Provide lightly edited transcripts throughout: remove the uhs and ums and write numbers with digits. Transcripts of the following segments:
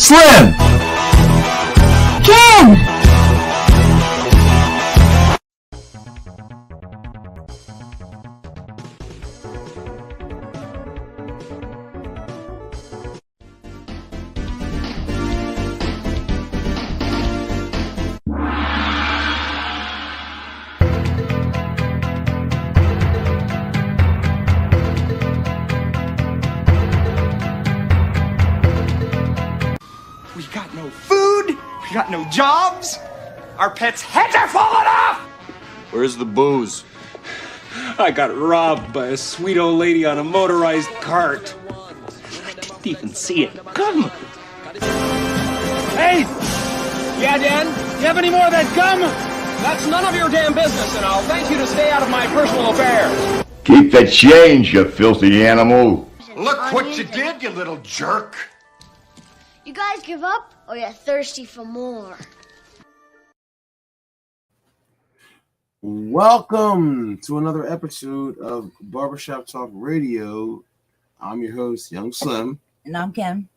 Slim! Ken! We got no food, we got no jobs, our pets' heads are falling off! Where's the booze? I got robbed by a sweet old lady on a motorized cart. I didn't even see it come. Hey! Yeah, Dan? You have any more of that gum? That's none of your damn business, and I'll thank you to stay out of my personal affairs. Keep the change, you filthy animal. Look what you did, you little jerk. You guys give up, or you're thirsty for more? Welcome to another episode of Barbershop Talk Radio. I'm your host, Young Slim. And I'm Kim.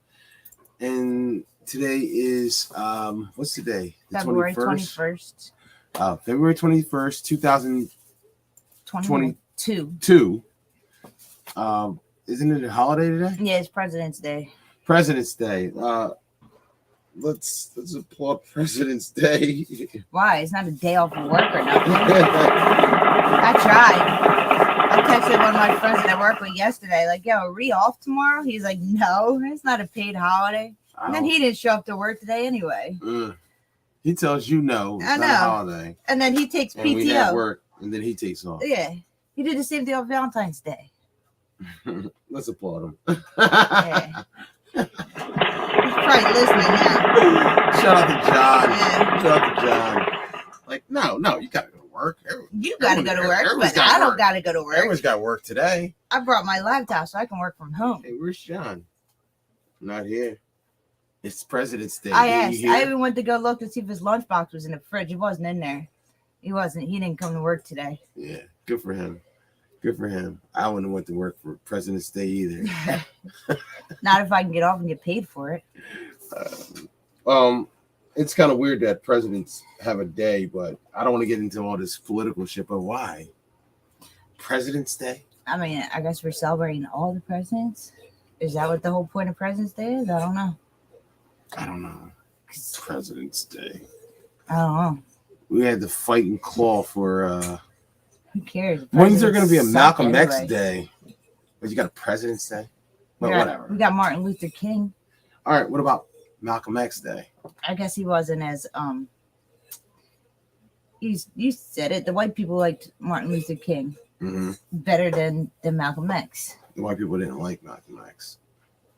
And today is, what's today? The February 21st. February 21st, 2022. Isn't it a holiday today? Yeah, it's President's Day. President's Day. Let's applaud President's Day. Why? It's not a day off of work or nothing. I tried. I texted one of my friends that I worked with yesterday, like, yo, are we off tomorrow? He's like, no, it's not a paid holiday. And then he didn't show up to work today anyway. He tells you no, it's not a holiday. And then he takes and PTO. We have work, and then he takes off. Yeah. He did the same thing on Valentine's Day. Let's applaud him. Yeah. He's probably listening now. Shout out to John. Yeah. Shout out to John. Like, no, you gotta go to work. You gotta go to work, but I don't gotta go to work. Everyone's got work today. I brought my laptop so I can work from home. Hey, where's John? Not here. It's President's Day. I asked. I even went to go look to see if his lunchbox was in the fridge. It wasn't in there. He wasn't. He didn't come to work today. Yeah, good for him. Good for him. I wouldn't have went to work for President's Day either. Not if I can get off and get paid for it. It's kind of weird that presidents have a day, but I don't want to get into all this political shit. But why? President's Day? I mean, I guess we're celebrating all the presidents. Is that what the whole point of President's Day is? I don't know. It's President's Day. I don't know. We had to fight and claw for Who cares? when's there going to be a Presidents Malcolm suck X anyway. Day? But you got a President's Day? But whatever. We got Martin Luther King. All right, what about Malcolm X Day? I guess he wasn't as you said it. The white people liked Martin Luther King better than Malcolm X. The white people didn't like Malcolm X.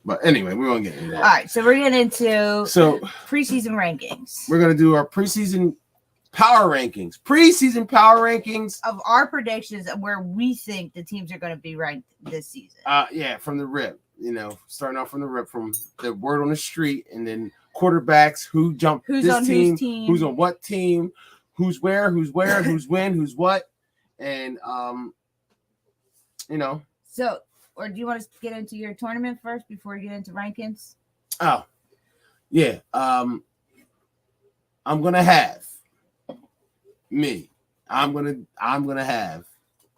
But anyway, we won't get into that. All right, so we're getting into preseason rankings. We're going to do our preseason power rankings. Preseason power rankings of our predictions of where we think the teams are going to be ranked this season. Yeah, from the rip. Starting off from the rip, from the word on the street, and then quarterbacks, who jumped who's this on team, whose team, who's on what team, who's where, who's who's when, who's what, and So, or do you want to get into your tournament first before you get into rankings? Oh, yeah. I'm gonna have me. I'm gonna have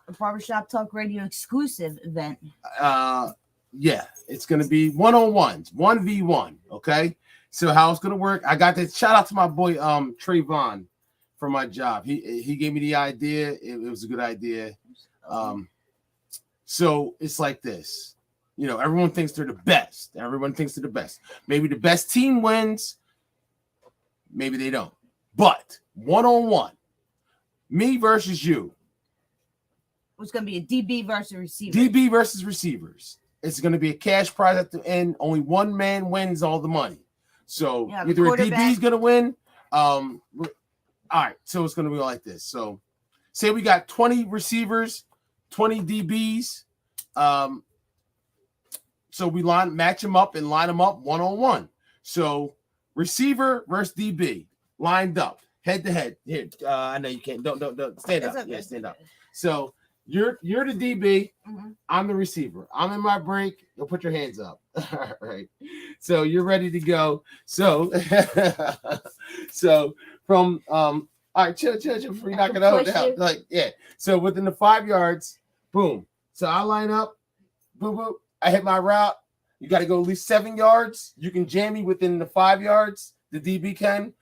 a Barbershop Talk Radio exclusive event. Yeah, it's gonna be 1-on-1s, 1v1. Okay, so how it's gonna work? I got this. Shout out to my boy Trayvon for my job. He gave me the idea. It was a good idea. So it's like this. Everyone thinks they're the best. Everyone thinks they're the best. Maybe the best team wins. Maybe they don't. But 1-on-1, me versus you. It's going to be a DB versus receiver. DB versus receivers. It's going to be a cash prize at the end. Only one man wins all the money. So either a DB is going to win. All right. So it's going to be like this. So say we got 20 receivers, 20 DBs. So we match them up and line them up 1-on-1. So receiver versus DB lined up head to head. Here, I know you can't. Don't stand up. Okay. Yeah, stand up. So you're the DB. Mm-hmm. I'm the receiver. I'm in my break. You'll put your hands up. All right. So you're ready to go. So from all right, chill before you knock it out. Like, yeah. So within the 5 yards, boom. So I line up, boom, boom. I hit my route. You got to go at least 7 yards. You can jam me within the 5 yards. The DB can.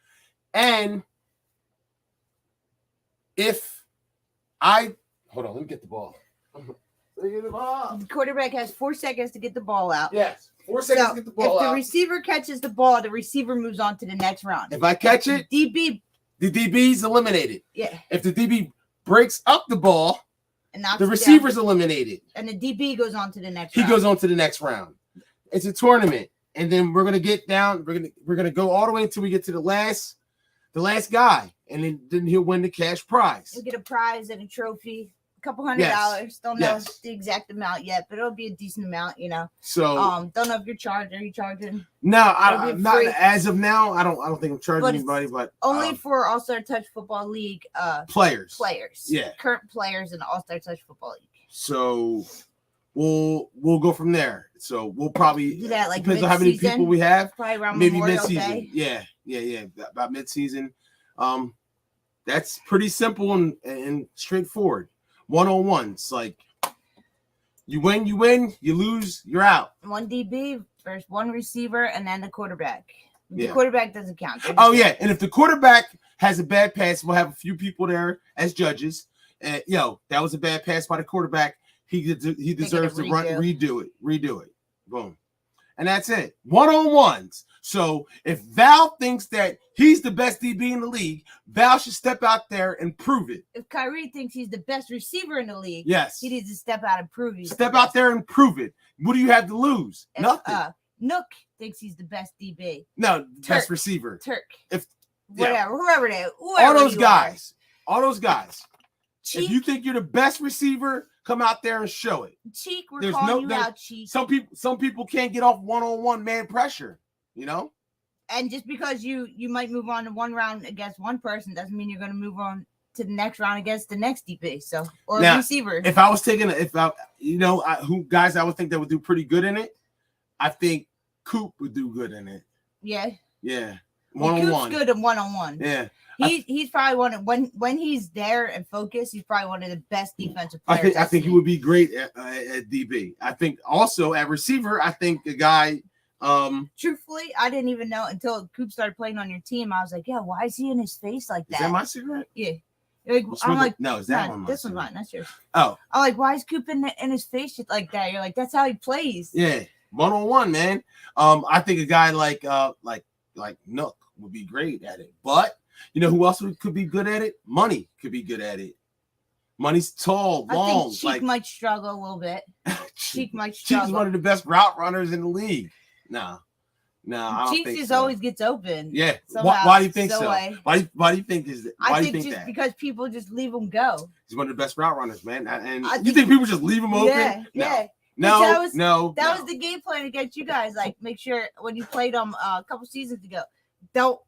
And if I hold on, let me get the ball. The quarterback has 4 seconds to get the ball out. Yes, 4 seconds to get the ball out. If the receiver catches the ball, the receiver moves on to the next round. If I catch it, the DB's eliminated. Yeah. If the DB breaks up the ball, and the receiver's eliminated. And the DB goes on to the next round. He goes on to the next round. It's a tournament. And then we're gonna get down, we're gonna go all the way until we get to the last guy. And then he'll win the cash prize. He'll get a prize and a trophy. Couple $100. Don't know the exact amount yet, but it'll be a decent amount, you know. So don't know if you're charging. Are you charging? No, I'm not as of now. I don't think I'm charging anybody, but only for All-Star Touch Football League players. Yeah. Current players in the All-Star Touch Football League. So we'll go from there. So we'll probably do that like depends on how many people we have. Probably around maybe Memorial mid-season. Day. Yeah. About mid-season. That's pretty simple and straightforward. One-on-ones, like you win, you lose, you're out. One DB versus one receiver, and then the quarterback. The Yeah. quarterback doesn't count. Oh yeah, and if the quarterback has a bad pass, we'll have a few people there as judges. And that was a bad pass by the quarterback. He deserves to redo it. Boom, and that's it. One-on-ones. So if Val thinks that he's the best DB in the league, Val should step out there and prove it. If Kyrie thinks he's the best receiver in the league, yes, he needs to step out and prove it. Step out there and prove it. What do you have to lose? If, Nothing. Nook thinks he's the best DB. No, best receiver. Turk. Whoever they are. All those guys. Cheek. If you think you're the best receiver, come out there and show it. Cheek, we're calling you out, Cheek. Some people can't get off one-on-one man pressure. And just because you might move on to one round against one person doesn't mean you're going to move on to the next round against the next DB. So or now, receiver. If I was taking who guys I would think that would do pretty good in it, I think Coop would do good in it. Yeah. One-on-one. Coop's good at one-on-one. Yeah. He's probably when he's there and focused, he's probably one of the best defensive players. I think he would be great at DB. I think also at receiver, I think the guy. Truthfully, I didn't even know until Coop started playing on your team. I was like, yeah, why is he in his face like that? Is that my cigarette? Yeah. I'm like, no, is that one? This one's mine. That's yours. Oh. I'm like, why is Coop in his face like that? You're like, that's how he plays. Yeah, one-on-one, man. I think a guy like Nook would be great at it. But you know who else could be good at it? Money could be good at it. Money's tall, long. I think Cheek might struggle a little bit. Cheek might struggle. Cheek's one of the best route runners in the league. No, I don't Cheek think just so. always gets open. Yeah. Somehow, why do you think so? Why do you think is that? I think just because people just leave him go. He's one of the best route runners, man. And you think people just leave him open? Yeah. No. That was the game plan against you guys. Like, make sure when you played them a couple seasons ago, don't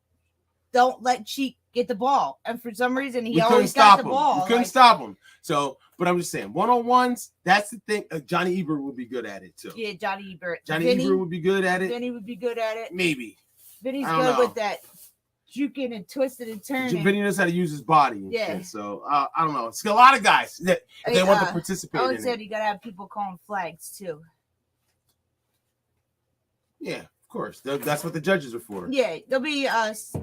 let Cheek get the ball. And for some reason, he always got the ball. We couldn't stop him. So, but I'm just saying, one-on-ones, that's the thing. Johnny Ebert would be good at it, too. Yeah, Johnny Ebert. Ebert would be good at it. Vinny would be good at it. Maybe. Vinny's good with that juking and twisting and turning. Vinny knows how to use his body. And shit. So, I don't know. It's a lot of guys that they want to participate in it. Said you got to have people calling flags, too. Yeah. Of course, that's what the judges are for. Yeah, there'll be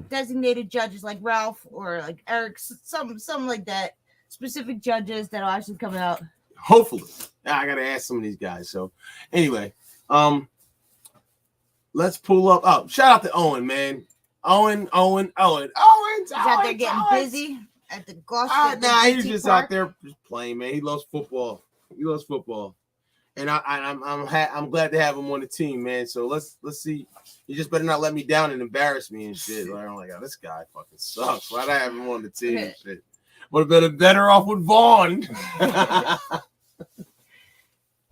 designated judges like Ralph or like Eric, some like that. Specific judges that'll actually come out. Hopefully, I gotta ask some of these guys. So, anyway, let's pull up. Oh, shout out to Owen, man. Owen's out there getting busy at the golf. He's just out there just playing, man. He loves football. And I'm glad to have him on the team, man. So let's see. You just better not let me down and embarrass me and shit. Like, I'm like, oh, this guy fucking sucks. Why'd I have him on the team and shit? Would have been better off with Vaughn.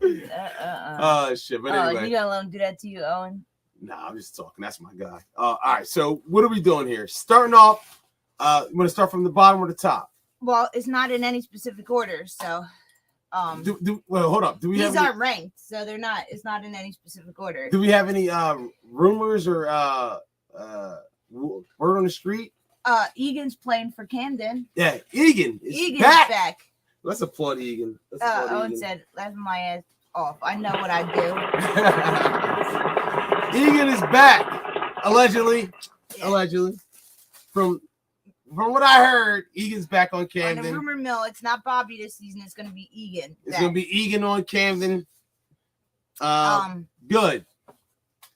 Oh shit! But anyway, you gonna let him do that to you, Owen? Nah, I'm just talking. That's my guy. All right. So what are we doing here? Starting off, you want to start from the bottom or the top? Well, it's not in any specific order, so. Well, hold up. Do we these aren't ranked, so they're not. It's not in any specific order. Do we have any rumors or word on the street? Egan's playing for Camden. Yeah, Egan's back. Let's applaud Egan. Owen said, "Laugh my ass off. I know what I do." Egan is back, allegedly. Yeah. Allegedly, from what I heard, Egan's back on Camden. On the rumor mill, it's not Bobby this season. It's going to be Egan. It's going to be Egan on Camden. Good.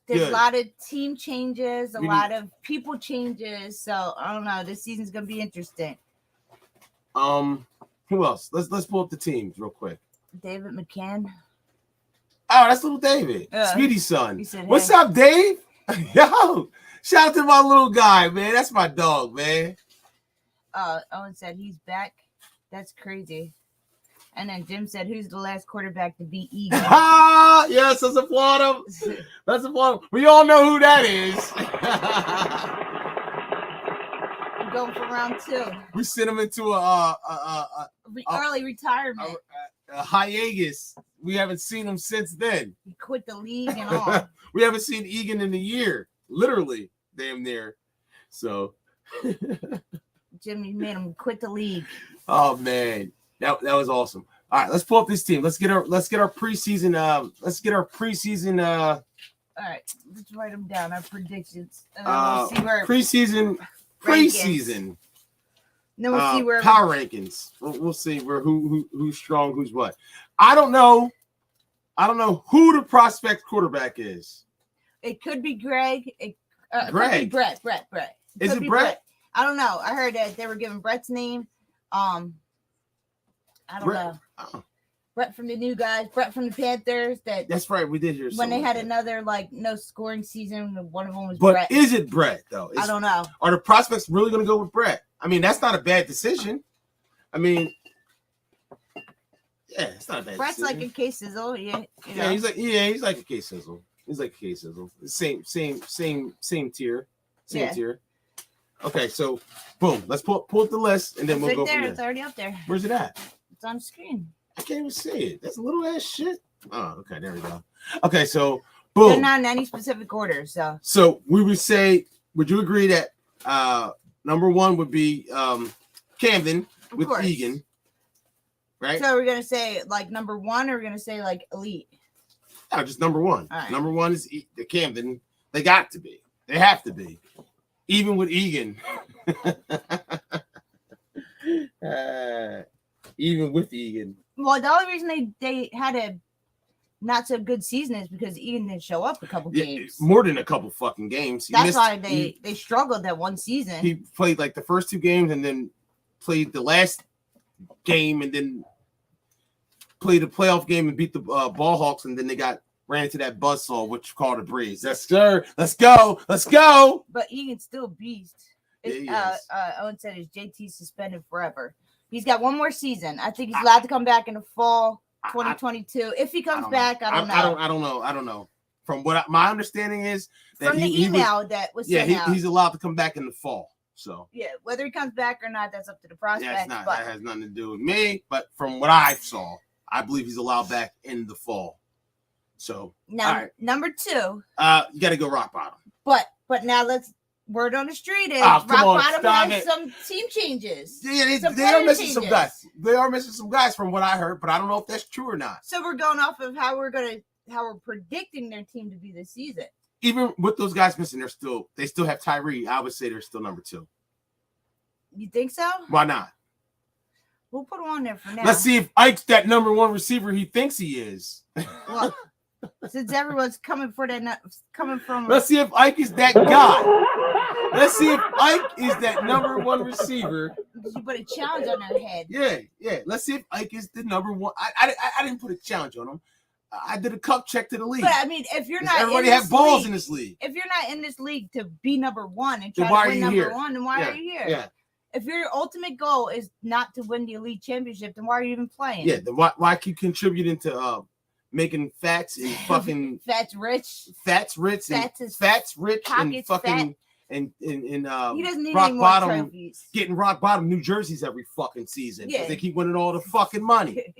There's a lot of team changes, a lot of people changes. So I don't know. This season's going to be interesting. Who else? Let's pull up the teams real quick. David McCann. Oh, that's little David, Speedy's son. Said, hey. What's up, Dave? Yo, shout out to my little guy, man. That's my dog, man. Owen said he's back. That's crazy. And then Jim said, "Who's the last quarterback to beat Egan?" Yes, let's applaud him. Let's applaud him. We all know who that is. I'm going for round 2. We sent him into early retirement. A hiatus. We haven't seen him since then. He quit the league and all. We haven't seen Egan in a year, literally, damn near. So, Jimmy made him quit the league. Oh man, that was awesome. All right, let's pull up this team. Let's get our preseason. All right, let's write them down. Our predictions. We'll see where preseason. Then we'll see where power rankings. We'll see where who's strong, who's what. I don't know who the prospect quarterback is. It could be Greg. Greg. Could be Brett. Is it Brett? I don't know. I heard that they were giving Brett's name. I don't know. Oh. Brett from the new guys. Brett from the Panthers. That's right. We did hear when they had another no scoring season. One of them was But Brett. Is it Brett though? I don't know. Are the prospects really going to go with Brett? I mean, that's not a bad decision. I mean, yeah, it's not a bad Brett's decision. like a K-Sizzle. Yeah, he's like a K-Sizzle. He's like a K-Sizzle. Same tier. Same tier. Okay, so boom. Let's pull up the list and then we'll go from there. It's already up there. Where's it at? It's on the screen. I can't even see it. That's a little ass shit. Oh, okay, there we go. Okay, so boom. They're not in any specific order, so. So we would say, would you agree that number 1 would be Camden with Egan, right? So we're gonna say number 1, or we're gonna say elite? No, just number 1. Right. Number 1 is the Camden. They got to be. They have to be, even with Egan. Even with Egan. Well, the only reason they had a not so good season is because Egan didn't show up a couple games. More than a couple fucking games. That's why they struggled that one season. He played the first 2 games and then played the last game and then played a playoff game and beat the Ball Hawks, and then they ran into that buzzsaw, which called a breeze. Let's go. But Egan's still a beast. Owen said his JT suspended forever. He's got one more season. I think he's allowed to come back in the fall 2022. If he comes back, I don't know. I don't know. From what my understanding is, that from the email that was sent out, he's allowed to come back in the fall. So whether he comes back or not, that's up to the prospect. That has nothing to do with me. But from what I saw, I believe he's allowed back in the fall. So now, number 2, you got to go rock bottom. But now word on the street is rock bottom has some team changes. Yeah, they are missing some guys. They are missing some guys from what I heard, but I don't know if that's true or not. So we're going off of how we're predicting their team to be this season. Even with those guys missing, they still have Tyree. I would say they're still number 2. You think so? Why not? We'll put him on there for now. Let's see if Ike's that number 1 receiver he thinks he is. Well, since everyone's coming from. Let's see if Ike is that guy. Let's see if Ike is that number 1 receiver. You put a challenge on their head. Yeah. Let's see if Ike is the number 1. I didn't put a challenge on him. I did a cup check to the league. But I mean, if you're not, everybody have balls in this league. If you're not in this league to be number 1 and try to win number 1, then why are you here? Yeah. If your ultimate goal is not to win the elite championship, then why are you even playing? Yeah. Then why keep contributing to making Fats and fucking Fats rich and fucking fat. and he doesn't need rock any bottom trophies. getting rock bottom New Jerseys every fucking season. Yeah. They keep winning all the fucking money.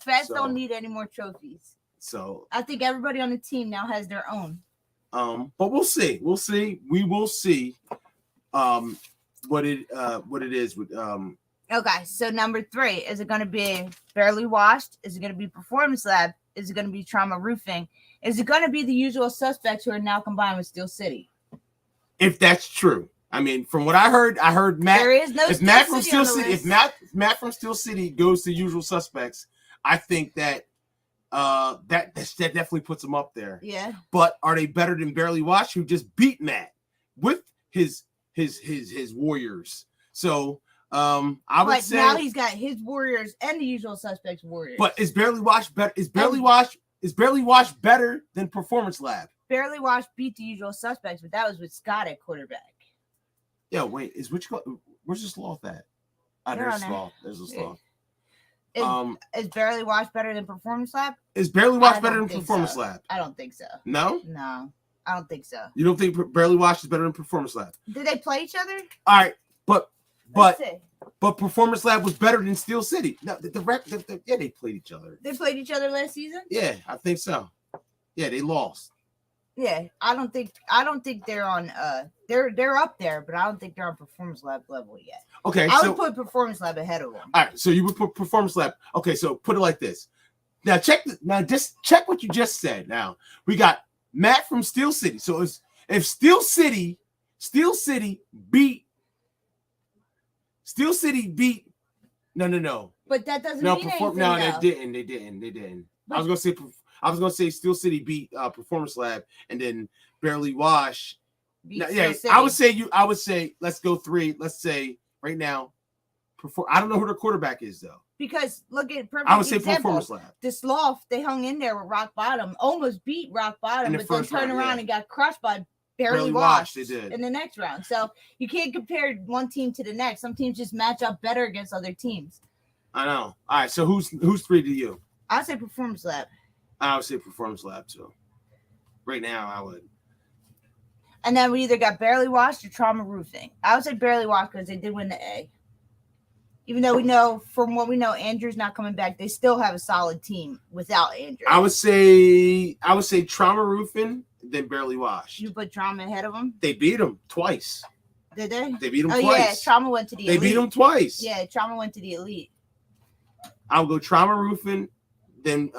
Feds don't need any more trophies. So I think everybody on the team now has their own. But we'll see. We will see what it is with Okay, so number 3, is it going to be Barely Washed? Is it going to be Performance Lab? Is it going to be Trauma Roofing? Is it going to be the usual suspects who are now combined with Steel City? If that's true. I mean, from what I heard Matt. There is no if Matt from Steel City, if Matt from Steel City goes to Usual Suspects, I think that that definitely puts him up there. Yeah. But are they better than Barely Washed, who just beat Matt with his Warriors? So I would say now he's got his Warriors and the Usual Suspects Warriors. But is Barely Washed better? Is Barely Washed better than Performance Lab? Barely Washed beat the Usual Suspects, but that was with Scott at quarterback. Yeah, wait, where's the Sloth at? There's Sloth. There's a Sloth. Is Barely Washed better than Performance Lab? Is Barely Washed better than Performance Lab? I don't think so. No, I don't think so. You don't think Barely Washed is better than Performance Lab? Did they play each other? All right, but Performance Lab was better than Steel City. No, yeah, they played each other. They played each other last season? Yeah, I think so. Yeah, they lost. Yeah, I don't think they're on they're up there, but I don't think they're on Performance Lab level yet. Okay, I would put Performance Lab ahead of them. All right, so you would put Performance Lab. Okay, so put it like this. Now just check what you just said. Now we got Matt from Steel City. So if Steel City beat no. But that doesn't mean anything. No, they didn't. But, I was gonna say Steel City beat Performance Lab, and then Barely Wash. I would say let's go 3. Let's say right now. I don't know who their quarterback is though. Because look at perfect I would say example. Performance Lab. The Sloth, they hung in there with Rock Bottom, almost beat Rock Bottom, but then turned around and got crushed by Barely Washed. They did in the next round. So you can't compare one team to the next. Some teams just match up better against other teams. I know. All right, so who's 3 to you? I'd say Performance Lab. I would say Performance Lab too. Right now, I would. And then we either got Barely Washed or Trauma Roofing. I would say Barely Washed because they did win the A. Even though we know, from what we know, Andrew's not coming back, they still have a solid team without Andrew. I would say Trauma Roofing, then Barely Washed. You put Trauma ahead of them? They beat them twice. Did they? They beat them twice. Yeah, Trauma went to the Elite. They beat them twice. Yeah, Trauma went to the Elite. I'll go Trauma Roofing, then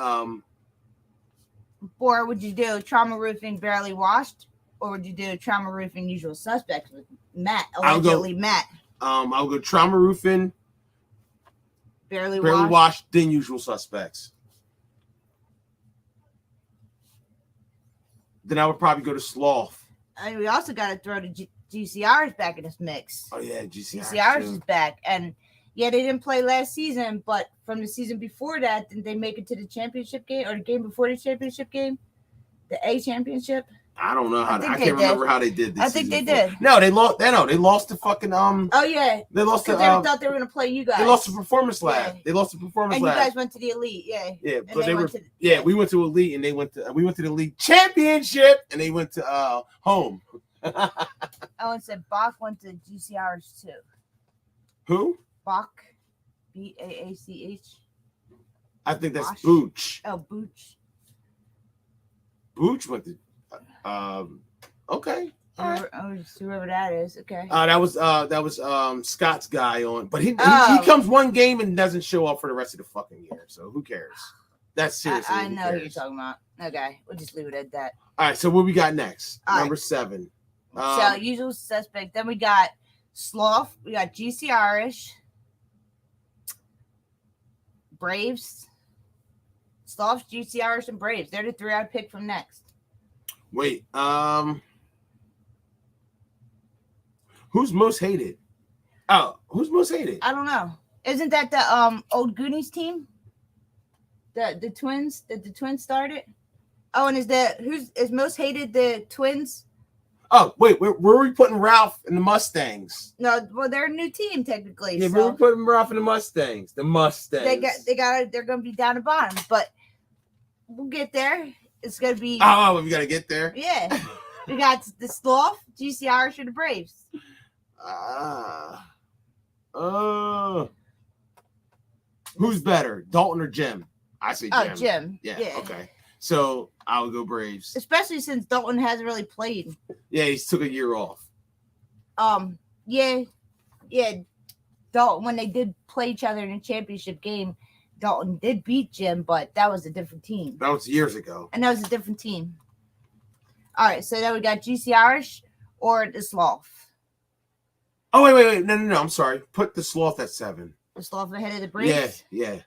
or would you do Trauma Roofing Barely Washed, or would you do Trauma Roofing Usual Suspects with Matt? Allegedly Matt. I'll go Trauma Roofing, Barely Washed, then Usual Suspects. Then I would probably go to Sloth. I mean, we also got to throw the GCRs back in this mix. Oh yeah, GCRs is back, and yeah, they didn't play last season, but from the season before that, didn't they make it to the championship game or the game before the championship game, the A championship? I don't know how. I can't remember how they did this. I think they did. No, they lost. They lost to fucking Oh yeah. They lost to. They thought they were gonna play you guys. They lost to Performance Lab. Yeah. They lost to Performance Lab. And you guys went to the Elite. Yeah. Yeah, but they were. We went to Elite, and we went to the Elite Championship, and they went to home. Owen said Bach went to GCRs too. Who? Bach, Baach. I think that's Booch. Oh, Booch. Booch went to. Okay. All right. Whoever that is. Okay. That was Scott's guy on, but he comes one game and doesn't show up for the rest of the fucking year. So who cares? That's seriously. I know who you're talking about. Okay, we'll just leave it at that. All right. So what we got next? Number 7. So Usual Suspect. Then we got Sloth. We got GCR-ish. Braves. Sloth, GCR-ish, and Braves. They're the 3 I'd pick from next. Wait. Who's most hated? Oh, who's most hated? I don't know. Isn't that the old Goonies team? The Twins that the Twins started? Oh, and is most hated the Twins? Oh, wait, where are we putting Ralph and the Mustangs? No, well, they're a new team technically. Yeah, we're putting Ralph and the Mustangs. They're gonna be down the bottom, but we'll get there. It's gonna be. Oh, we gotta get there. Yeah, we got the Sloth, GCR, or the Braves. Who's better, Dalton or Jim? I say Jim. Jim. Oh, Jim. Yeah. Okay. So I would go Braves. Especially since Dalton hasn't really played. Yeah, he took a year off. Yeah. Dalton, when they did play each other in a championship game, Dalton did beat Jim, but that was a different team. That was years ago. And that was a different team. All right, so then we got GC Irish or the Sloth. Oh, wait. No. I'm sorry. Put the Sloth at 7. The Sloth ahead of the Braves? Yeah.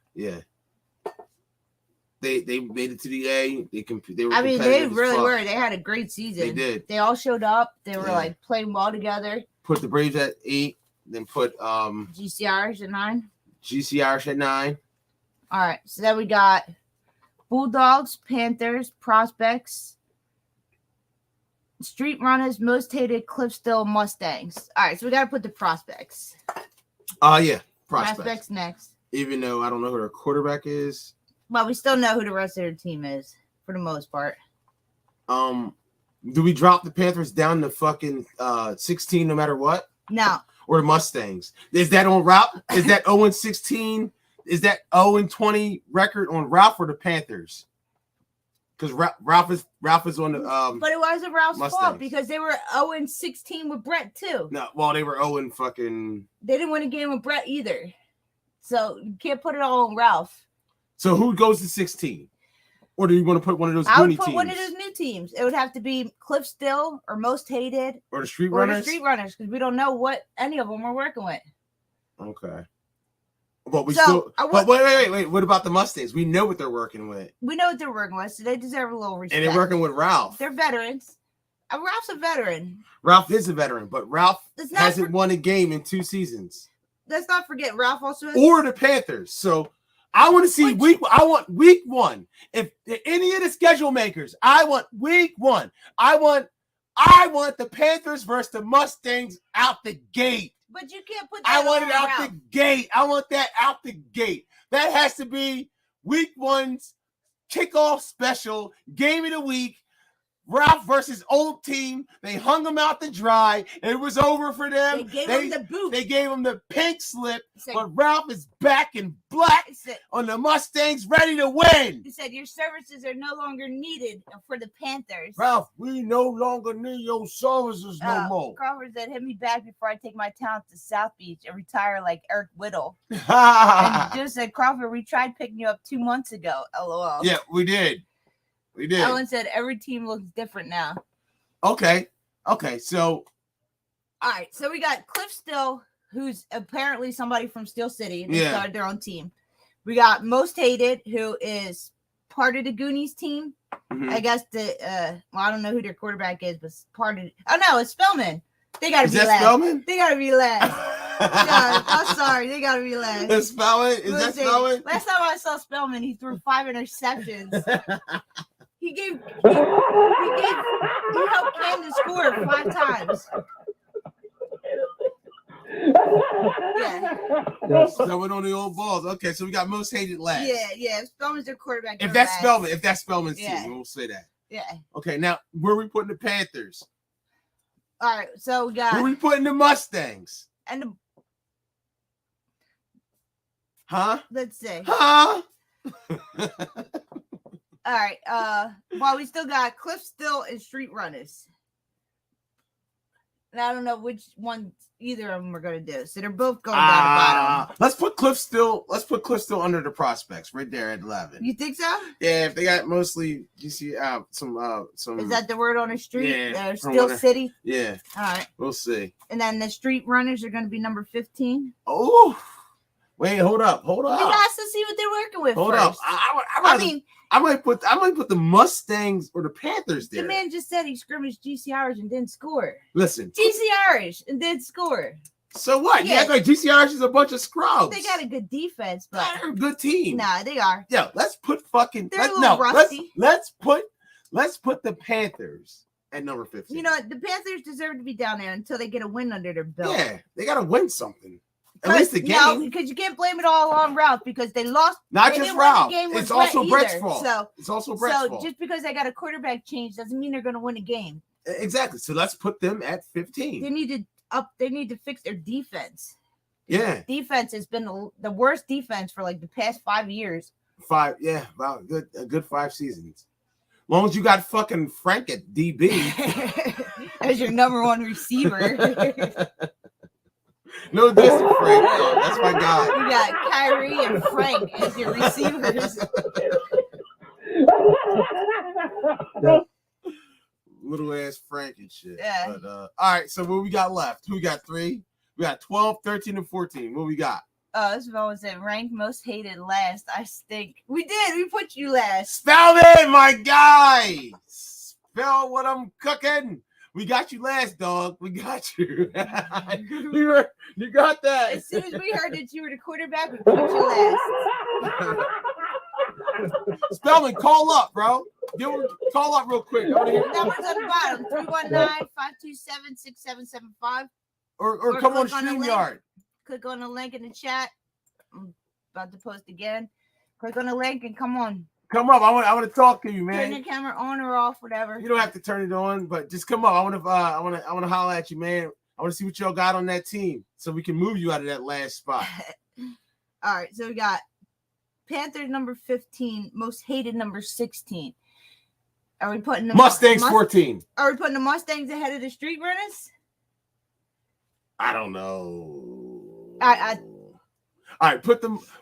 They made it to the A. They were. I mean, they really were. They had a great season. They did. They all showed up. They were like playing well together. Put the Braves at 8. Then put GC Irish at 9. GC Irish at 9. All right, so then we got Bulldogs, Panthers, Prospects, Street Runners, Most Hated, Cliffsdale, Mustangs. All right, so we got to put the Prospects. Yeah, Prospects next. Even though I don't know who their quarterback is. Well, we still know who the rest of their team is for the most part. Do we drop the Panthers down to fucking 16 no matter what? No. Or the Mustangs? Is that on Ralph? Is that 0-16? Is that 0-20 record on Ralph or the Panthers? Because Ralph is on the but it wasn't Ralph's Mustangs. fault because they were 0-16 with Brett too. No, well they were 0 fucking. They didn't win a game with Brett either, so you can't put it all on Ralph. So who goes to 16? Or do you want to put one of those I would Goonie put teams? one of those new teams. It would have to be Cliffsdale or Most Hated or the Street Runners. Because we don't know what any of them we're working with. Okay. But wait. What about the Mustangs? We know what they're working with. We know what they're working with, so they deserve a little respect. And they're working with Ralph. They're veterans. Ralph's a veteran. Ralph is a veteran, but Ralph hasn't won a game in 2 seasons. Let's not forget Ralph also has or the Panthers. So I want to see I want week 1. If any of the schedule makers, I want week 1. I want the Panthers versus the Mustangs out the gate. But you can't put that I want on it out Ralph. the gate. I want that out the gate. That has to be week 1's kickoff special, game of the week. Ralph versus old team. They hung him out to dry. It was over for them. They gave him the boot. They gave him the pink slip. But Ralph is back in black on the Mustangs, ready to win. He said, your services are no longer needed for the Panthers. Ralph, we no longer need your services no more. Crawford said, hit me back before I take my talent to South Beach and retire like Eric Whittle. And just said, Crawford, we tried picking you up 2 months ago. LOL. Yeah, we did. Ellen said every team looks different now. Okay, so. All right, so we got Cliffsdale, who's apparently somebody from Steel City. They started their own team. We got Most Hated, who is part of the Goonies team. Mm-hmm. I guess I don't know who their quarterback is, but it's part of. Oh no, it's Spellman. They gotta be last. Spellman? They gotta be last. Yeah, I'm sorry, they gotta be last. Is Spellman? Is that Spellman? Last time I saw Spellman, he threw 5 interceptions. He helped Camden score 5 times. Yeah. Spellman on the old balls. Okay, so we got Most Hated last. Yeah. Spellman's their quarterback. If that's Spellman's team, we'll say that. Yeah. Okay, now where are we putting the Panthers? All right, so we got. Where are we putting the Mustangs? And the. Huh? Let's see. Huh? All right. Well, we still got Cliffsdale and Street Runners. And I don't know which one either of them are going to do. So they're both going down the bottom. Let's put Cliffsdale under the Prospects right there at 11. You think so? Yeah, if they got mostly some. Is that the word on the street? Yeah. Steel City? Yeah. All right. We'll see. And then the Street Runners are going to be number 15. Oh. Wait, hold up. You guys to see what they're working with. Hold first. up. I might put the Mustangs or the Panthers there. The man just said he scrimmaged GC Irish and didn't score. Listen, GC Irish and didn't score. So what? Yeah. You act like GC Irish is a bunch of scrubs. They got a good defense, but they're a good team. Nah, they are. Yeah, let's put fucking. They're a little rusty. Let's put the Panthers at number 15. You know, the Panthers deserve to be down there until they get a win under their belt. Yeah, they got to win something. At least the game. No, because you can't blame it all on Ralph because they lost. Not just Ralph. It's also Brett's fault. So just because they got a quarterback change doesn't mean they're going to win a game. Exactly. So let's put them at 15. They need to fix their defense. Yeah. Defense has been the worst defense for like the past 5 years. 5, yeah, about a good 5 seasons. As long as you got fucking Frank at DB as your number one receiver. No diss to Frank, though. That's my guy. You got Kyrie and Frank as your receivers. Little ass Frank and shit. Yeah. But, all right, so what we got left? Who we got 3? We got 12, 13, and 14. What we got? This one said ranked most hated last. I think we did. We put you last. Spell it, my guy. Spell what I'm cooking. We got you last, dog. We got you. You got that. As soon as we heard that you were the quarterback, we put you last. Spellman, call up, bro. Call up real quick. The numbers on the bottom: 319-527-6775. Or come on StreamYard. Click on the link in the chat. I'm about to post again. Click on the link and come on. Come up. I want to talk to you, man. Turn your camera on or off, whatever. You don't have to turn it on, but just come up. I want to holler at you, man. I want to see what y'all got on that team so we can move you out of that last spot. All right, so we got Panthers number 15, most hated number 16. Are we putting the Mustangs 14? Are we putting the Mustangs ahead of the Street Runners? I don't know. I All right,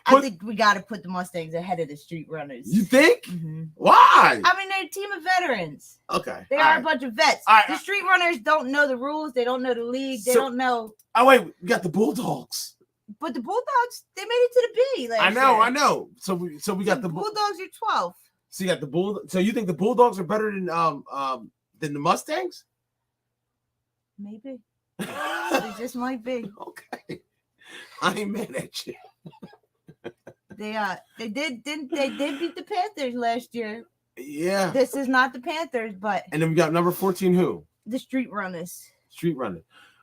I think we got to put the Mustangs ahead of the Street Runners. You think? Mm-hmm. Why? I mean, they're a team of veterans. Okay. They are a bunch of vets. The Street Runners don't know the rules. They don't know the league. They don't know. Oh, wait. We got the Bulldogs. But the Bulldogs, they made it to the B. I know. So we got the Bulldogs are 12. So you got the Bull. So you think the Bulldogs are better than the Mustangs? Maybe. They just might be. Okay. I ain't mad at you. They did beat the Panthers last year. Yeah. This is not the Panthers, but and then we got number 14 who? The Street Runners. Street Runners.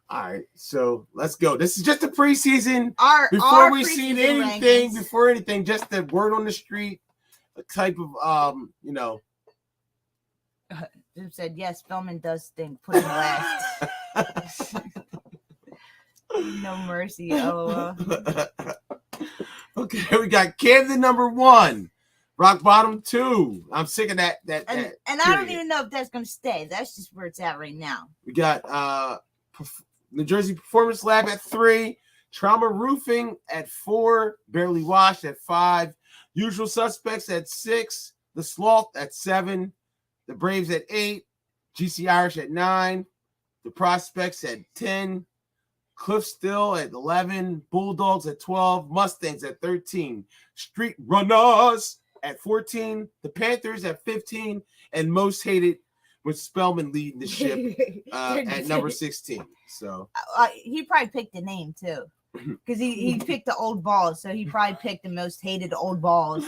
All right, so let's go. This is just a preseason. Before we seen anything, just the word on the street, a type of Jim said yes, Spellman does stink. Put him last. No mercy. Okay, we got Camden number 1, Rock Bottom 2. I'm sick of that. And I don't even know if that's gonna stay. That's just where it's at right now. We got New Jersey Performance Lab at 3, Trauma Roofing at 4, Barely Washed at 5, Usual Suspects at 6, The Sloth at 7, The Braves at 8, GC Irish at 9, The Prospects at 10, Cliff Still at 11, Bulldogs at 12, Mustangs at 13, Street Runners at 14, the Panthers at 15, and most hated with Spellman leading the ship at number 16. So he probably picked the name too, because he picked the old balls, so he probably picked the most hated old balls.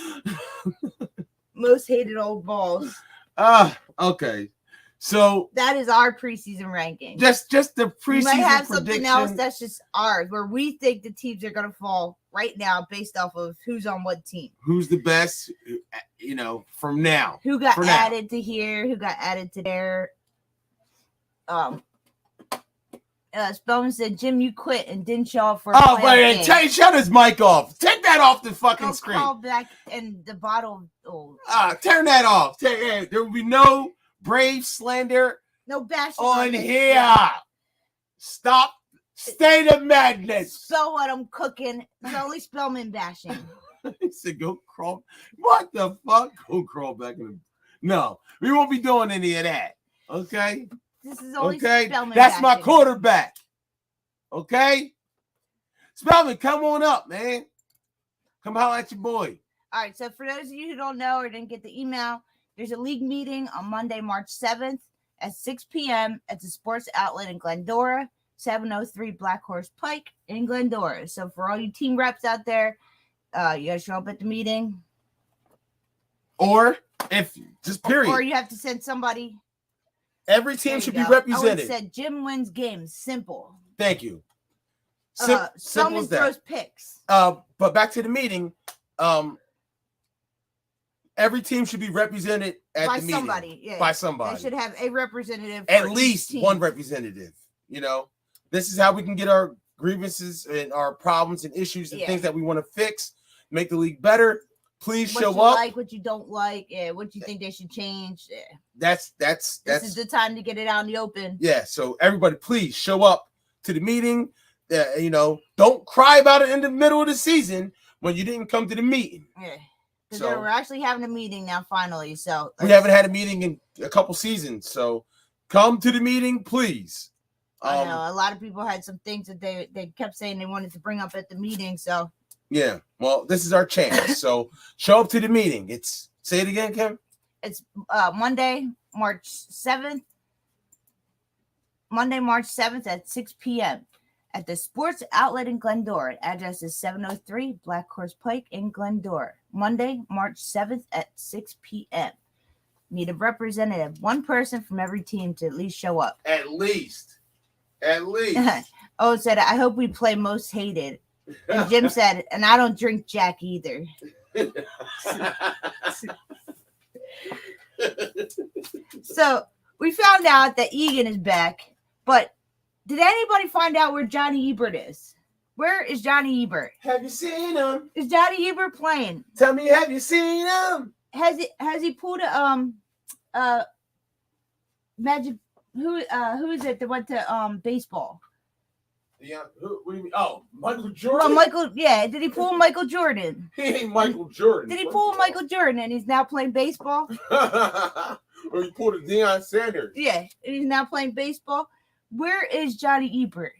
Most hated old balls. Okay. So that is our preseason ranking. Just the preseason. We might have something else that's just ours, where we think the teams are going to fall right now based off of who's on what team. Who's the best, from now. Who got added to here? Who got added to there? Spellman said, "Jim, you quit and didn't show up for." Wait! Shut his mic off. Take that off the fucking screen. Call back in the bottle. Turn that off. There will be no Brave slander. No bashing on here. Stop. Stay the madness. Spell what I'm cooking. It's only Spellman bashing. He said, "Go crawl." What the fuck? Go crawl back in the. No, we won't be doing any of that. Okay. This is only Spellman. That's my quarterback. Okay. Spellman, come on up, man. Come holler at your boy. All right. So for those of you who don't know or didn't get the email, there's a league meeting on Monday, March 7th at 6 p.m. at the Sports Outlet in Glendora, 703 Black Horse Pike in Glendora. So for all you team reps out there, you gotta show up at the meeting. Or period. Or you have to send somebody. Every team should be represented. I said Jim wins games. Simple. Thank you. Simple as that. Throws picks. But back to the meeting. Every team should be represented at the meeting. By somebody. They should have a representative. At least one representative. This is how we can get our grievances and our problems and issues and things that we want to fix, make the league better. Please what show you up. like, what you don't like, what you think they should change. Yeah. That's This is the time to get it out in the open. Yeah, so everybody, please show up to the meeting. Don't cry about it in the middle of the season when you didn't come to the meeting. Yeah, because we're actually having a meeting now finally. So we haven't had a meeting in a couple seasons, so come to the meeting, please. I know a lot of people had some things that they kept saying they wanted to bring up at the meeting. So yeah, well, this is our chance. So show up to the meeting. Say it again, Kim. It's Monday, March 7th. Monday, March 7th at 6 p.m. at the Sports Outlet in Glendora. Address is 703 Black Horse Pike in Glendora. Monday, March 7th at 6 p.m. Need a representative, one person from every team to at least show up. At least. Oh, it said, I hope we play most hated. And Jim said, and I don't drink Jack either. So we found out that Egan is back, but did anybody find out where Johnny Ebert is? Where is Johnny Ebert? Have you seen him? Is Johnny Ebert playing? Tell me, have you seen him? Has he pulled a Magic? Who is it that went to baseball? Yeah, what do you mean? Oh, Michael Jordan. Well, Michael, yeah. Did he pull Michael Jordan? He ain't Michael Jordan. Did he pull Michael Jordan and he's now playing baseball? Or he pulled a Deion Sanders. Yeah, and he's now playing baseball. Where is Johnny Ebert?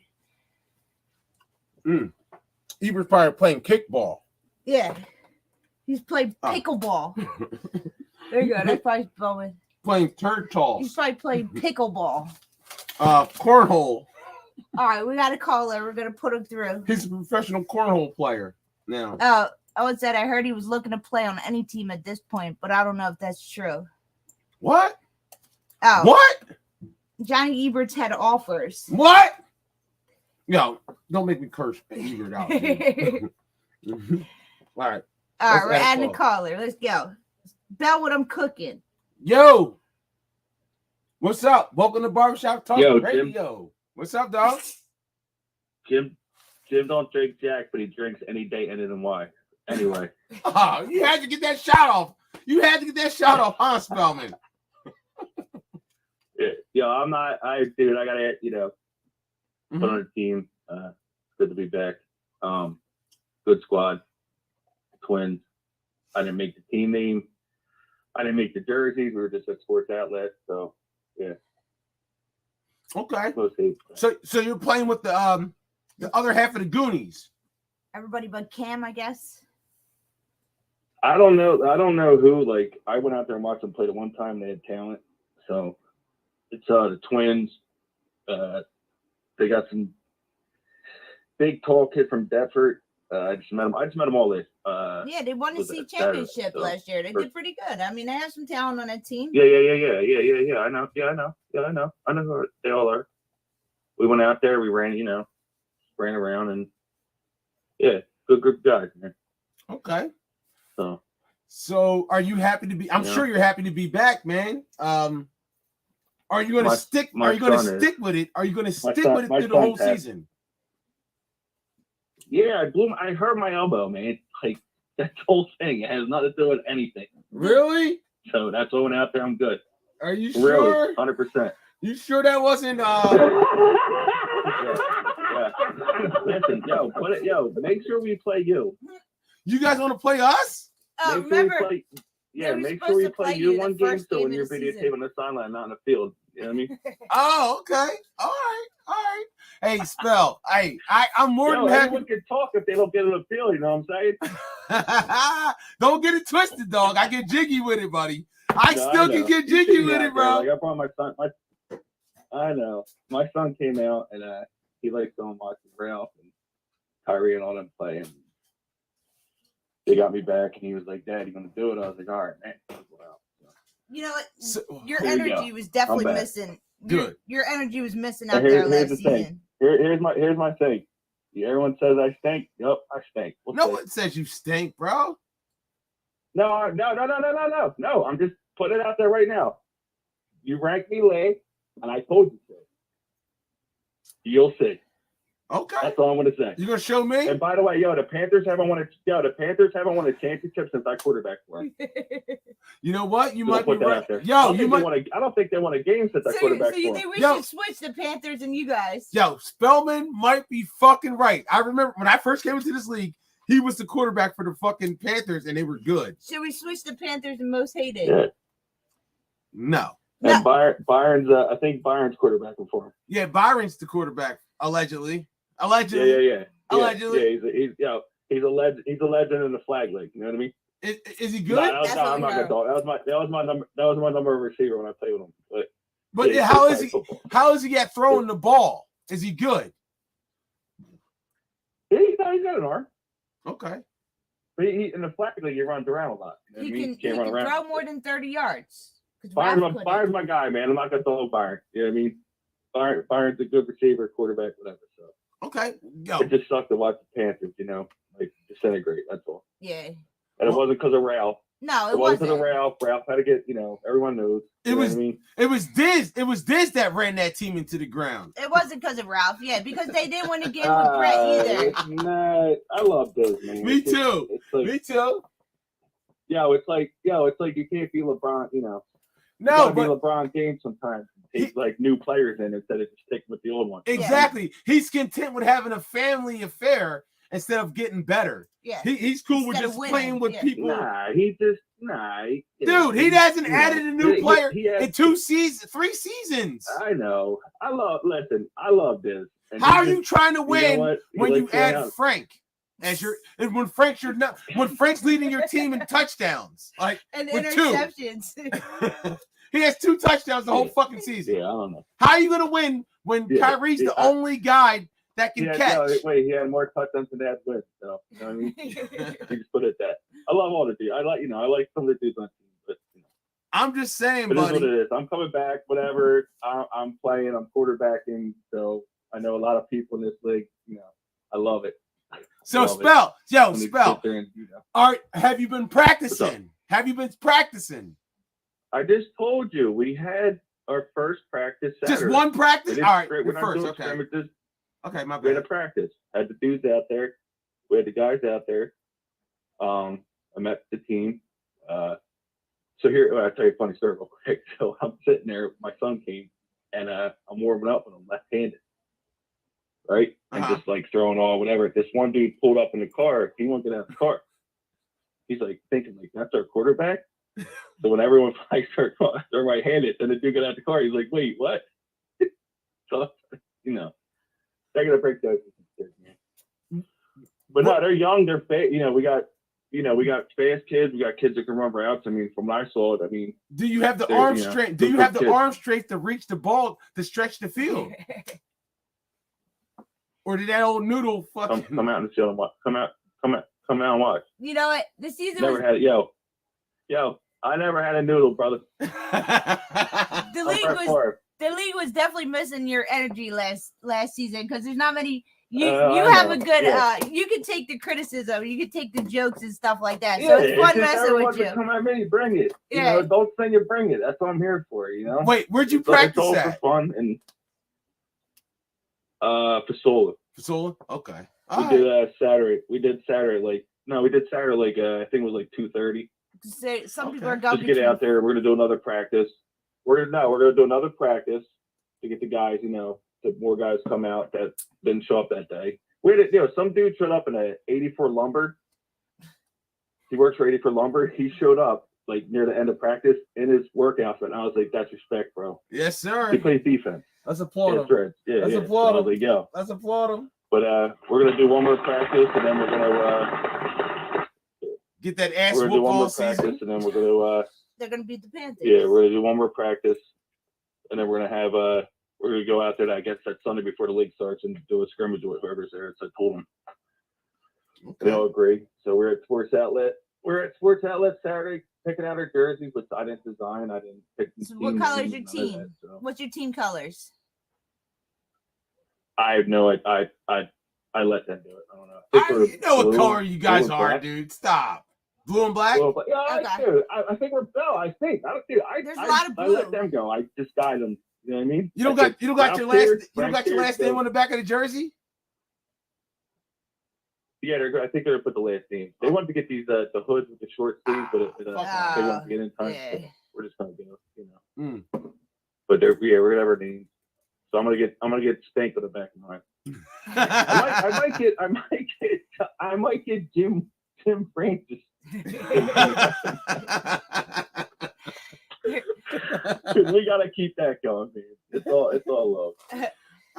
Ebert's probably playing kickball. Yeah, he's playing pickleball. There you go. That's probably going. Playing turd toss. He's probably playing pickleball. Cornhole. All right, we got a caller. We're gonna put him through. He's a professional cornhole player now. Oh, said I heard he was looking to play on any team at this point, but I don't know if that's true. What? Oh, what? Johnny Ebert's had offers. What? Yo, don't make me curse Ebert out. All right. All right, we're adding a caller. Let's go. Bell, what I'm cooking. Yo. What's up? Welcome to Barbershop Talk Radio. Jim. What's up, dog? Jim don't drink Jack, but he drinks any day, any than why. Anyway. Oh, you had to get that shot off. Huh, Spellman? Yeah, I'm not. I gotta, put on a team. Good to be back. Good squad. Twins. I didn't make the team name. I didn't make the jerseys. We were just at Sports Outlet. So, yeah. Okay. So you're playing with the other half of the Goonies. Everybody but Cam, I guess. I don't know who. Like, I went out there and watched them play the one time. They had talent. So it's the Twins. They got some big tall kid from Deptford. I just met him all this. Yeah, they won the C championship last year. They did pretty good. I mean, they have some talent on that team. Yeah. I know. I know who they all are. We went out there. We ran around, and yeah, good group of guys, man. Okay. So are you happy to be? I'm sure you're happy to be back, man. Are you going to stick? Are you going to stick with it? Are you going to stick with it through the whole season? Yeah, I hurt my elbow, man. Like, that whole thing, it has nothing to do with anything. Really? So that's why I went out there. I'm good. Are you sure? Really, 100%. You sure that wasn't? Yeah. Listen, make sure we play you. You guys want to play us? Oh, remember? Make sure we play you one game, so when you're videotaping on the sideline, not in the field. You know what I mean? Oh, okay. All right. Hey, Spell. I'm more than happy. Everyone can talk if they don't get in the field. You know what I'm saying? Don't get it twisted, dog. I get jiggy with it, buddy. I still can get jiggy with it, bro. Like, I brought my son. I know. My son came out and he likes going watching Ralph and Kyrie and all them play. And they got me back, and he was like, "Dad, you gonna do it?" I was like, "All right, man." Wow. You know what? Your energy was definitely missing. Your energy was missing out there last season. Here's my thing. Everyone says I stink. Yep, I stink. No one says you stink, bro. No. I'm just putting it out there right now. You ranked me late, and I told you so. You'll see. Okay. That's all I'm gonna say. You gonna show me? And by the way, the Panthers haven't won a championship since I quarterbacked for them. You know what? You So might be right. I don't think they won a game since I quarterbacked So you for think them. we should switch the Panthers and you guys? Yo, Spellman might be fucking right. I remember when I first came into this league, he was the quarterback for the fucking Panthers, and they were good. Should we switch the Panthers and most hated? Yeah. No. And Byron's, I think Byron's quarterbacking for him. Yeah, Byron's the quarterback, allegedly. Yeah. Allegedly. Yeah, he's a legend. He's a legend in the flag league. You know what I mean? Is he good? No, I'm not gonna talk. That was my number receiver when I played with him. But how is he? Football. How is he at throwing the ball? Is he good? He's got an arm. Okay. But he in the flag league, he runs around a lot. You know he can run around. throw more than 30 yards. Byron's my guy, man. I'm not gonna throw Byron. You know what I mean? Byron's a good receiver, quarterback, whatever. So okay, it just sucked to watch the Panthers, like disintegrate. That's all. Yeah. And it wasn't because of Ralph. No, it wasn't because of Ralph. Ralph had to get, everyone knows. It was Diz. It was Diz that ran that team into the ground. It wasn't because of Ralph, because they didn't win a game with Brett either. Nah, I love Diz, man. Me too. Me too. It's like you can't be LeBron, No, but LeBron James sometimes takes like new players in instead of just sticking with the old ones. Exactly. Yeah. He's content with having a family affair instead of getting better. Yeah. He's cool with just playing with people. Dude, he hasn't added a new player in 3 seasons. I know. I love this. And how are you trying to win when you add Frank? When Frank's leading your team in touchdowns, like and interceptions. He has 2 touchdowns the whole fucking season. Yeah, I don't know. How are you gonna win when Kyrie's the only guy that can catch? He had more touchdowns than that wins. So you know what I mean? You just put it at that. I love all the dudes. I like some of the dudes on the team, but I'm just saying, buddy. It is what it is. I'm coming back. Whatever. I'm playing. I'm quarterbacking. So I know a lot of people in this league. I love it. So Spell. All right, have you been practicing? I just told you we had our first practice Saturday. Just one practice? All right, we're not first. doing Okay. scrimmages. Okay, my bad. We had a practice. Had the dudes out there. We had the guys out there. I met the team. So here, I'll tell you a funny story real quick. So I'm sitting there. My son came, and I'm warming up with him left-handed. Right? And just like throwing all whatever. This one dude pulled up in the car. He won't get out of the car. He's like thinking, like, that's our quarterback? So when everyone like they're right-handed, then the dude got out of the car. He's like, wait, what? So, they're going to break those. But no, they're young. They're fast. We got fast kids. We got kids that can run routes. I mean, from what I saw, do you have the arm strength? Do you have the arm strength to reach the ball to stretch the field? Or did that old noodle fucking come out in the field and watch? Come out and watch. You know what? The season never had it. Yo, I never had a noodle, brother. The league was definitely missing your energy last season because there's not many. You have a good. You can take the criticism. You can take the jokes and stuff like that. So it's fun messing with you. Come at me, bring it. Yeah. Don't say you bring it. That's what I'm here for. Wait, where'd you practice it's all at? For fun and Fasola. Fasola? Okay. Did Saturday. We did Saturday I think it was like 2:30. Some people are going. Just get out there. We're gonna do another practice. We're gonna do another practice to get the guys. The more guys come out that didn't show up that day. We had some dude showed up in a 84 Lumber. He works for 84 Lumber. He showed up like near the end of practice in his work outfit, and I was like, "That's respect, bro." Yes, sir. He plays defense. Let's applaud him. Let's applaud him. Like, yo. Let's applaud him. But we're gonna do one more practice, and then we're gonna get that ass whoop all season. And then we're gonna they're gonna beat the Panthers. Yeah, we're gonna do one more practice, and then we're gonna have we're gonna go out there. I guess that Sunday before the league starts and do a scrimmage with whoever's there. So I told them. Okay. They all agree. So we're at Sports Outlet. We're at Sports Outlet Saturday, picking out our jerseys, which I didn't design. I didn't pick. So what color is your team? That, so. What's your team colors? I have no idea. I let them do it. I don't know. You know what color you guys are, dude. Stop. Blue and black? Yeah, okay. I think we're Bell. I think. There's a lot of blue. I let them go. I just guide them. You know what I mean? You don't got your last name on the back of the jersey? Yeah, I think they're gonna put the last name. They wanted to get these the hoods with the short sleeves, but they won't get in time. Yeah. So we're just gonna go, But we're gonna have our names. So I'm gonna get spanked on the back of mine. I might get Jim Francis. We gotta keep that going, man. It's all love.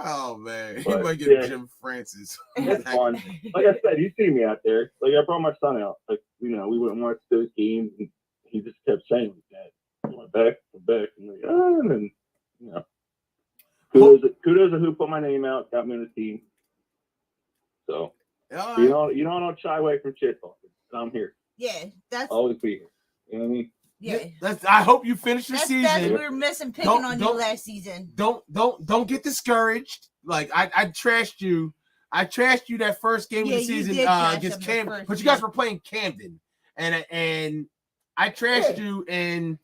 Oh man, But, he might get Jim Francis. It's fun. Like I said, you see me out there. Like I brought my son out. Like we wouldn't watch those games, and he just kept saying that. I'm back, and like, and then kudos to who put my name out, got me on the team. So you don't shy away from shit talking. I'm here. Yeah, that's always be here. You know what I mean? Yeah. I hope you finish the season. That's we were missing picking on you last season. Don't get discouraged. Like I trashed you. I trashed you that first game of the season against Camden. But you guys were playing Camden. And I trashed you and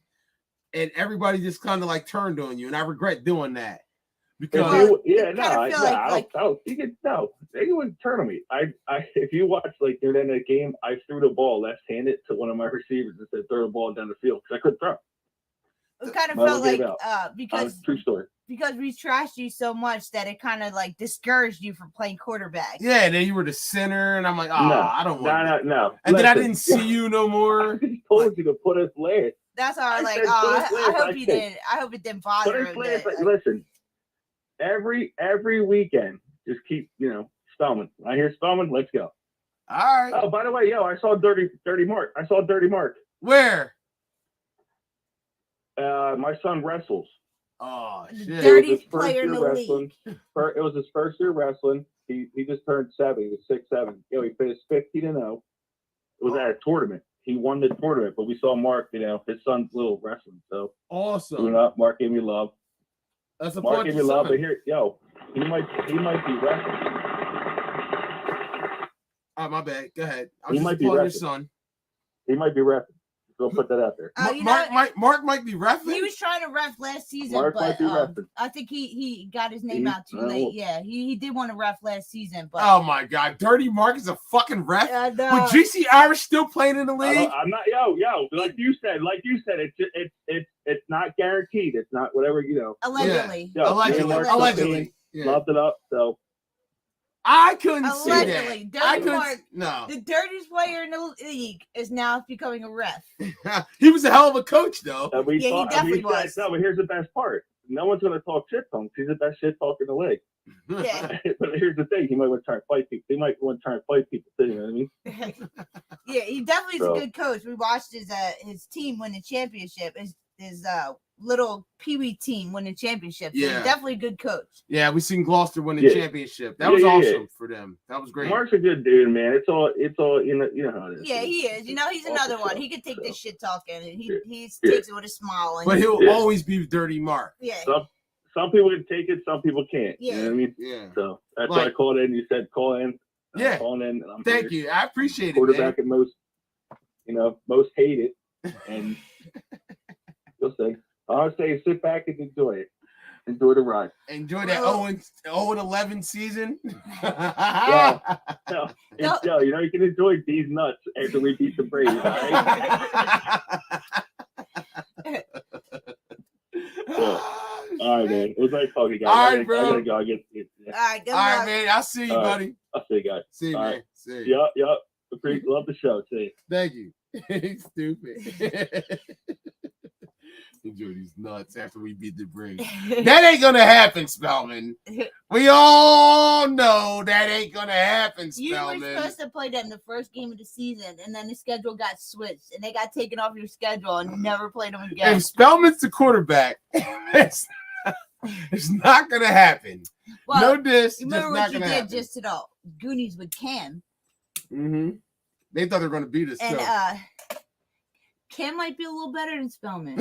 everybody just kind of like turned on you. And I regret doing that. Because they wouldn't turn on me. If you watch like near the end of the game, I threw the ball left-handed to one of my receivers and said throw the ball down the field because I couldn't throw. It kind of felt like because true story. Because we trashed you so much that it kind of like discouraged you from playing quarterback. Yeah, and then you were the center, and I'm like, I don't want no. And then I didn't see you no more. I told you to put us last. That's how I was like, I hope you didn't. I hope it didn't bother him. Listen, every weekend, just keep Spellman. I hear Spellman. Let's go. All right. Oh, by the way, I saw Dirty Mark. Where? My son wrestles. Oh shit! Dirtiest player in the league. It was his first year wrestling. He just turned 7. He was 6'7". He finished 15-0. It was at a tournament. He won the tournament, but we saw Mark. His son's little wrestling. So awesome. Mark gave me love. That's a Mark gave me love. But here, he might be wrestling. Oh, my bad. Go ahead. He might be your son. He might be reffing. Go put that out there. Mark might be reffing. He was trying to ref last season, Mark but might be reffing. I think he got his name out too late. Yeah, he did want to ref last season, but oh my god, Dirty Mark is a fucking ref. With GC Irish still playing in the league. I'm not. Like you said, it's not guaranteed. It's not whatever Allegedly. Yeah. Allegedly. Yeah. Loved it up. So. I couldn't say that. The dirtiest player in the league is now becoming a ref. He was a hell of a coach, though. He definitely was. No, but here's the best part. No one's going to talk shit to him. He's the best shit talker in the league. Yeah. But here's the thing. He might want to try and fight people. He might want to try and fight people too. You know what I mean? Yeah, he definitely is a good coach. We watched his team win the championship. His little peewee team win the championship. So he's definitely a good coach. Yeah, we seen Gloucester win the championship. That was awesome for them. That was great. Mark's a good dude, man. It's all you know how it is. Yeah, he is. He's another one. He could take this shit talking and he takes it with a smile. But he'll always be Dirty Mark. Yeah. Some people can take it, some people can't. Yeah. You know what I mean? Yeah. So that's why I called in. You said call in. Yeah. Calling in. And I'm Thank you. I appreciate it. Quarterback at most hate it, and you'll say. I'll say sit back and enjoy it. Enjoy the ride. Enjoy that 0-11 season. Yeah. You can enjoy these nuts after we beat the Braves. All right, man. It was nice talking, guys. All right, bro. I gotta go. All right, good luck. All right, man. I'll see you, buddy. I'll see you guys. See you, all man. Right. See you. Yep. Love the show. See you. Thank you. Stupid. Enjoy these nuts after we beat the Braves. That ain't gonna happen, Spellman. We all know that ain't gonna happen, Spellman. You were supposed to play them the first game of the season, and then the schedule got switched, and they got taken off your schedule and never played them again. If Spellman's the quarterback, it's not gonna happen. Well, no diss. Remember what you did just to the Goonies with Cam. Mm-hmm. They thought they were gonna beat us. And Cam might be a little better than Spellman.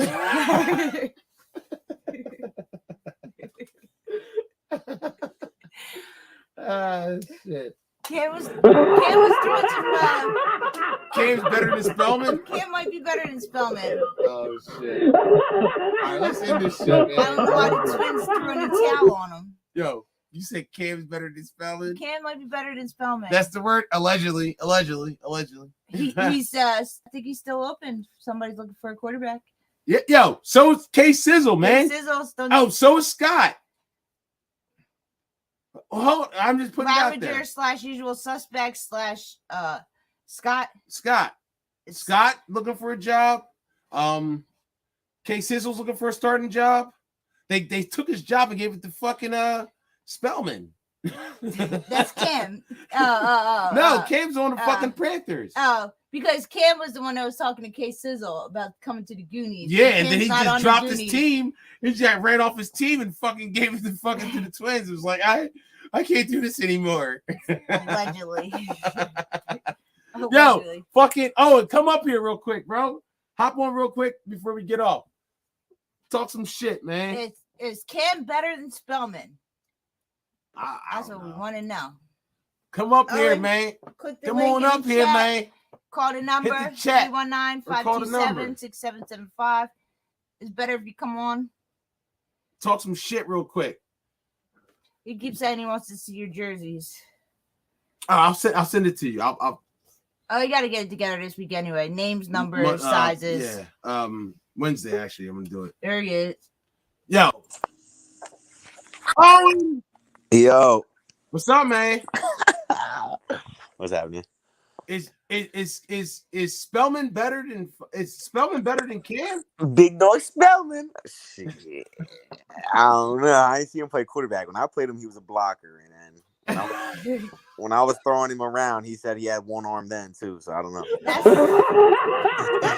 Shit. Cam was throwing some. Cam's better than Spellman? Cam might be better than Spellman. Oh, shit. All right, let's end this shit, man. I don't know why the Twins threw in a towel on him. Yo, You said Cam's better than Spellman? Cam might be better than Spellman. That's the word. Allegedly. He's I think he's still open. Somebody's looking for a quarterback. Yeah, yo, so is K-Sizzle, man. K-Sizzle so is Scott. Hold, I'm just putting it out there. Ravager / usual suspect / Scott. Scott looking for a job. K-Sizzle's looking for a starting job. They took his job and gave it to fucking Spellman. That's Cam. No, Cam's on the fucking Panthers. Oh, because Cam was the one that was talking to K-Sizzle about coming to the Goonies. Yeah, and then he just dropped his team. He just ran off his team and fucking gave it to the Twins. It was like, I can't do this anymore. Allegedly. Yo, fucking Owen, come up here real quick, bro. Hop on real quick before we get off. Talk some shit, man. Is Cam better than Spellman? That's what we want to know. Come up here, man. Come on up here, man. Call the number 319-527-6775. It's better if you come on. Talk some shit real quick. He keeps saying he wants to see your jerseys. I'll send it to you. Oh, you got to get it together this week anyway. Names, numbers, sizes. Yeah. Wednesday, actually, I'm going to do it. There he is. Yo. Oh! Yo. What's up, man? What's happening? Is Spellman better than Cam? Big dog Spellman. Shit. I don't know. I didn't see him play quarterback. When I played him, he was a blocker, and then when I was throwing him around, he said he had one arm then too. So I don't know. That's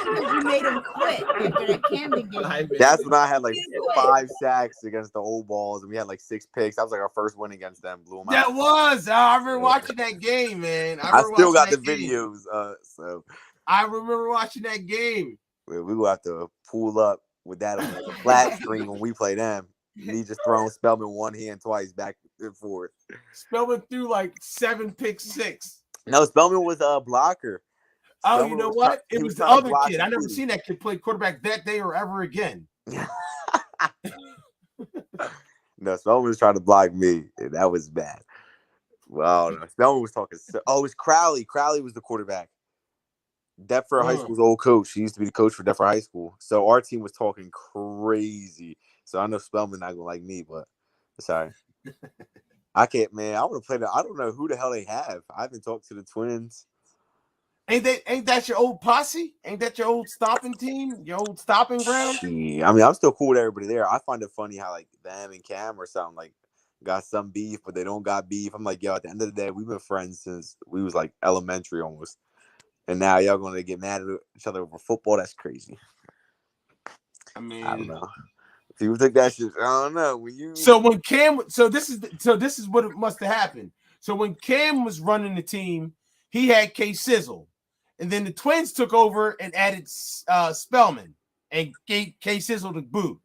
because you made him quit after that Camden game. That's when I had like 5 sacks against the old balls, and we had like 6 picks. That was like our first win against them. Blew them out. That was. I remember watching that game, man. I still got the videos. So I remember watching that game. We will have to pull up with that on the flat screen when we play them. Me just throwing Spellman one hand twice back and forth. Spellman threw like 7 pick 6. No, Spellman was a blocker. Oh, you know what? It was the other kid. I never seen that kid play quarterback that day or ever again. No, Spellman was trying to block me, and that was bad. Well, no, Spellman was talking. It was Crowley. Crowley was the quarterback. Deptford High School's old coach. He used to be the coach for Deptford High School. So our team was talking crazy. So I know Spellman not gonna like me, but sorry. I can't, man. I want to play that. I don't know who the hell they have. I haven't talked to the Twins. Ain't that your old posse? Ain't that your old stomping team? Your old stomping ground? Yeah, I mean, I'm still cool with everybody there. I find it funny how like them and Cam or something like got some beef, but they don't got beef. I'm like, yo, at the end of the day, we've been friends since we was like elementary almost. And now y'all gonna get mad at each other over football? That's crazy. I mean, I don't know. People think that shit. I don't know. This is what it must have happened. So when Cam was running the team, he had K-Sizzle, and then the Twins took over and added Spellman and gave K-Sizzle the boot.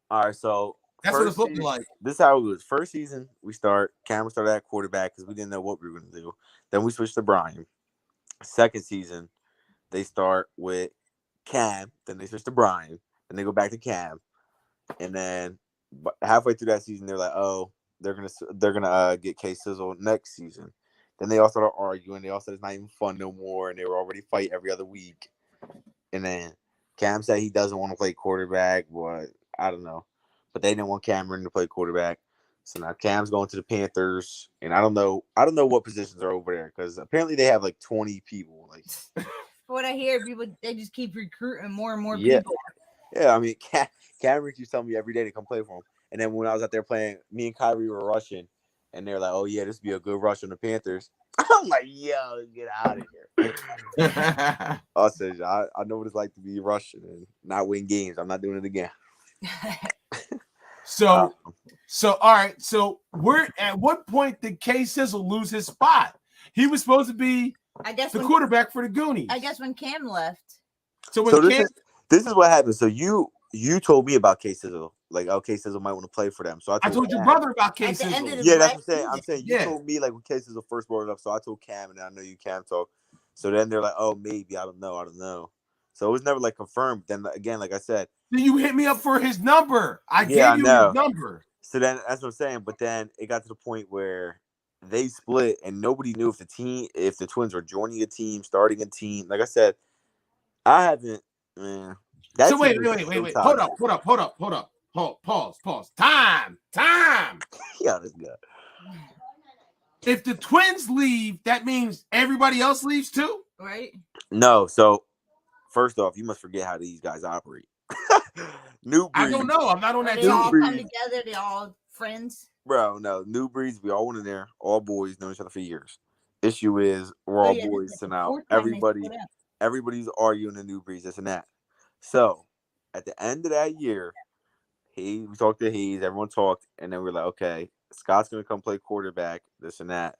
All right, so that's what it's looking like. This is how it was. First season, Cameron started at quarterback because we didn't know what we were going to do. Then we switched to Brian. Second season, they start with Cam. Then they switch to Brian. Then they go back to Cam. And then halfway through that season, they're like, "Oh, they're gonna get K-Sizzle next season." Then they all started arguing. They all said it's not even fun no more, and they were already fighting every other week. And then Cam said he doesn't want to play quarterback, but I don't know. But they didn't want Cameron to play quarterback, so now Cam's going to the Panthers, and I don't know what positions are over there because apparently they have like 20 people. Like, what I hear, people they just keep recruiting more and more people. Yeah, I mean, Cameron keeps telling me every day to come play for him. And then when I was out there playing, me and Kyrie were rushing, and they're like, "Oh yeah, this would be a good rush on the Panthers." I'm like, "Yo, get out of here!" I said, "I know what it's like to be rushing and not win games. I'm not doing it again." So all right. So at what point did K-Sizzle lose his spot? He was supposed to be, the quarterback for the Goonies. I guess when Cam left. This is what happened. So you told me about K-Sizzle. Like, K-Sizzle might want to play for them. So I told your brother about K-Sizzle. Yeah, that's what I'm saying. I'm saying you told me like when K-Sizzle first brought it up. So I told Cam, and I know you Cam talk. So then they're like, "Oh, maybe I don't know." So it was never like confirmed. Then again, like I said, you hit me up for his number. I gave you his number. So then that's what I'm saying. But then it got to the point where they split, and nobody knew if the Twins were joining a team, starting a team. Like I said, I haven't. Man, so wait. Hold up. Pause. Time. Yeah, this guy. If the Twins leave, that means everybody else leaves too, right? No. So first off, you must forget how these guys operate. New Breeze. I don't know. I'm not on that They team. all come together. They all friends. Bro, no. New Breeze, we all went in there. All boys, known each other for years. Issue is we're all boys, so now everybody's arguing the New Breeze, this and that. So at the end of that year, we talked to Hayes, everyone talked, and then we're like, okay, Scott's gonna come play quarterback, this and that.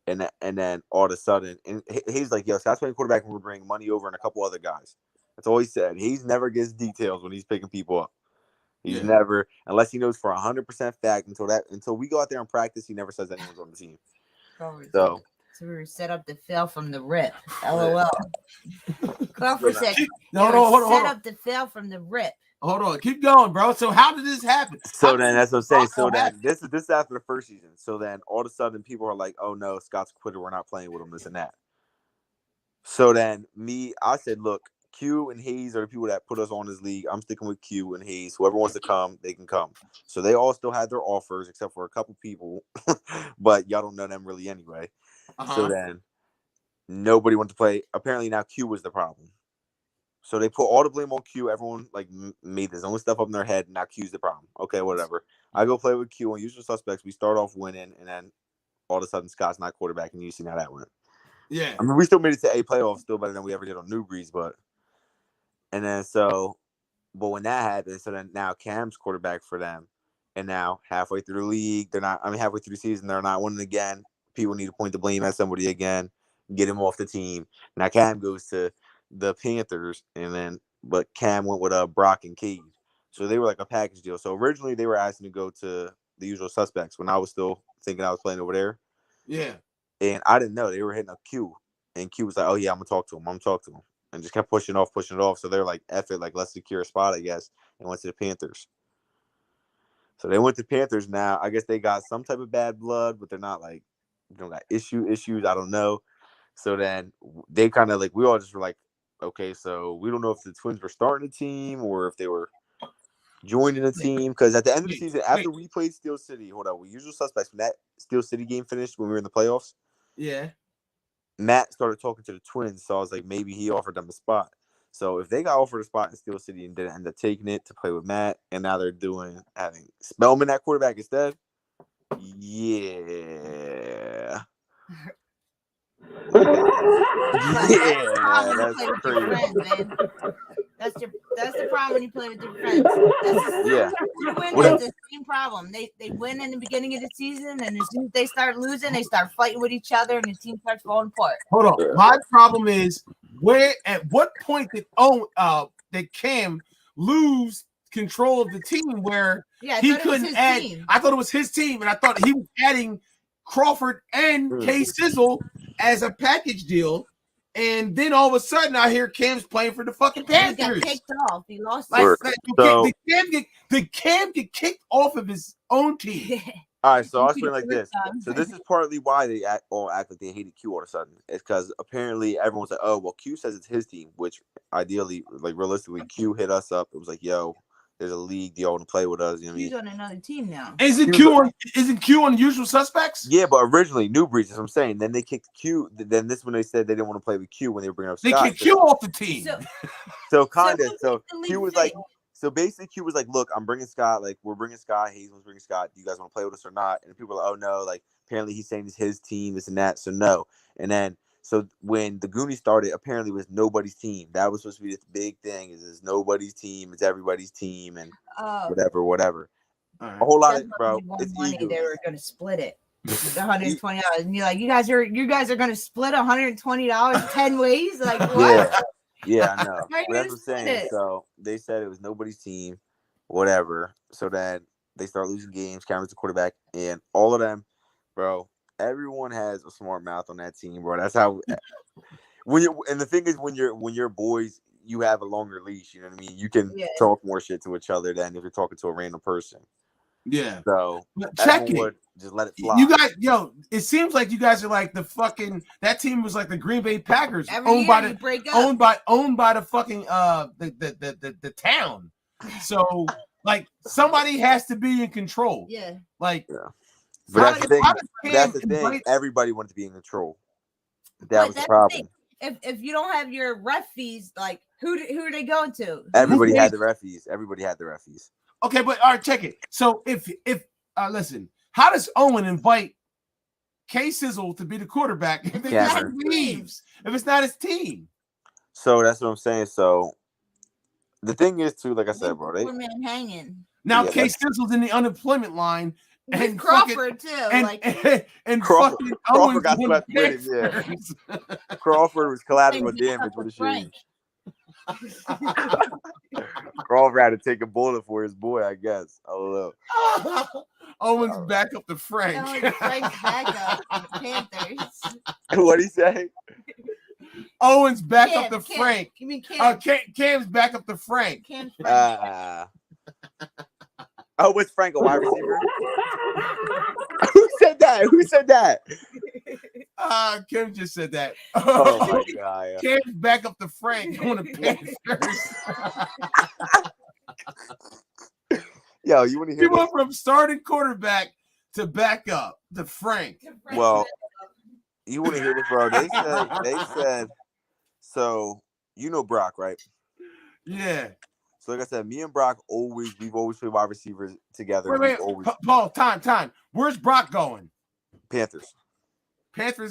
And then all of a sudden, and he's like, yo, Scott's playing quarterback and we're bringing money over and a couple other guys. That's all he said. He's never gets details when he's picking people up. He's never, unless he knows for 100% fact, until we go out there and practice, he never says anyone's on the team. So we were set up to fail from the rip. LOL. Crawford said, hold on. Set up to fail from the rip. Hold on, keep going, bro. So how did this happen? So then that's what I'm saying. So then this is after the first season. So then all of a sudden people are like, oh no, Scott's a quitter. We're not playing with him, this and that. So then I said, look, Q and Hayes are the people that put us on this league. I'm sticking with Q and Hayes. Whoever wants to come, they can come. So they all still had their offers except for a couple people, but y'all don't know them really anyway. So then nobody wanted to play. Apparently now Q was the problem. So they put all the blame on Q. Everyone like made this own stuff up in their head. Now Q's the problem. Okay, whatever. I go play with Q on Usual Suspects. We start off winning, and then all of a sudden Scott's not quarterback, and you see how that went. Yeah. I mean, we still made it to A playoffs, still better than we ever did on New Breeze, but when that happened, so then now Cam's quarterback for them, and now halfway through the league, halfway through the season, they're not winning again. People need to point the blame at somebody again, get him off the team. Now Cam goes to the Panthers, but Cam went with Brock and Cade, so they were like a package deal. So originally they were asking to go to the Usual Suspects when I was still thinking I was playing over there. Yeah, and I didn't know they were hitting up Q, and Q was like, "Oh yeah, I'm gonna talk to him. And just kept pushing it off. So they're like, "F it, like let's secure a spot, I guess," and went to the Panthers. So they went to Panthers. Now I guess they got some type of bad blood, but they're not like, got issues. I don't know. So then they kind of like, we all just were like, okay, so we don't know if the Twins were starting a team or if they were joining a team. Because at the end of the season, after we played Steel City, we Usual Suspects, when that Steel City game finished, when we were in the playoffs, Matt started talking to the Twins. So I was like, maybe he offered them a spot. So if they got offered a spot in Steel City and didn't end up taking it to play with Matt, and now they're having Spellman at quarterback instead, yeah. That's crazy. Friends, man. That's the problem when you play with your friends. That's the same problem. They win in the beginning of the season, and as soon as they start losing, they start fighting with each other, and the team starts falling apart. Hold on. My problem is at what point did Cam lose control of the team where he couldn't add? Team. I thought it was his team, and I thought he was adding Crawford and K Sizzle as a package deal. And then all of a sudden, I hear Cam's playing for the fucking Panthers. He got kicked off. He lost. Did Cam get kicked off of his own team? All right, so I'll explain like this. So this is partly why they all act like they hated Q all of a sudden. It's because apparently everyone's like, oh, well, Q says it's his team, which ideally, like realistically, Q hit us up. It was like, yo, there's a league. Do y'all want to play with us? You know what I mean? Q's on another team now. Isn't Q on Usual Suspects? Yeah, but originally New Breeze, that's what I'm saying. Then they kicked Q. Then this when they said they didn't want to play with Q when they were bringing up Scott. They kicked Q off the team. So Q was like, so basically Q was like, look, I'm bringing Scott. Like we're bringing Scott. Hayes was bringing Scott. Do you guys want to play with us or not? And people are like, oh no, like apparently he's saying it's his team, this and that. So no. And then so when the Goonies started, apparently it was nobody's team. That was supposed to be this big thing. It's nobody's team. It's everybody's team and whatever. Right. A whole lot of bro. It's money. They were going to split it. $120, and you're like, you guys are going to split $120 10 ways. Like what? Yeah, I know. But that's what I'm saying. So they said it was nobody's team, whatever. So then they start losing games. Cameron's the quarterback, and all of them, bro. Everyone has a smart mouth on that team, bro. That's how. And the thing is, when you're boys, you have a longer leash. You know what I mean? You can talk more shit to each other than if you're talking to a random person. Yeah. So check everyone it. would just let it fly. You guys, it seems like you guys are like the fucking. That team was like the Green Bay Packers, owned by the fucking the town. So like somebody has to be in control. Yeah. Like. Yeah. But that's the thing. Everybody wanted to be in control. That was the problem. If you don't have your ref fees, like who are they going to? Everybody had the ref fees. Okay, but all right, check it. So if listen, how does Owen invite K-Sizzle to be the quarterback if he leaves? If it's not his team. So that's what I'm saying. So the thing is too, like I said, bro, man hanging. Now K-Sizzle's in the unemployment line. And Crawford too, and Crawford got swept with him. Yeah, Crawford was collateral damage with the shoes. Crawford had to take a bullet for his boy, I guess. I don't know. Owen's back up to Frank. Frank's back up. Panthers. What'd he say? Owen's back up to Frank. You mean Cam? Cam's back up to Frank. Cam's Frank. Oh, was Frank a wide receiver? Who said that? Kim just said that. Oh my god. Yeah. Cam's back up to Frank on the Panthers. Yo, you want to hear? You went from starting quarterback to back up to Frank. Well, you want to hear this, bro? They said. So you know Brock, right? Yeah. So like I said, me and Brock we've always played wide receivers together. Wait, Paul, time. Where's Brock going? Panthers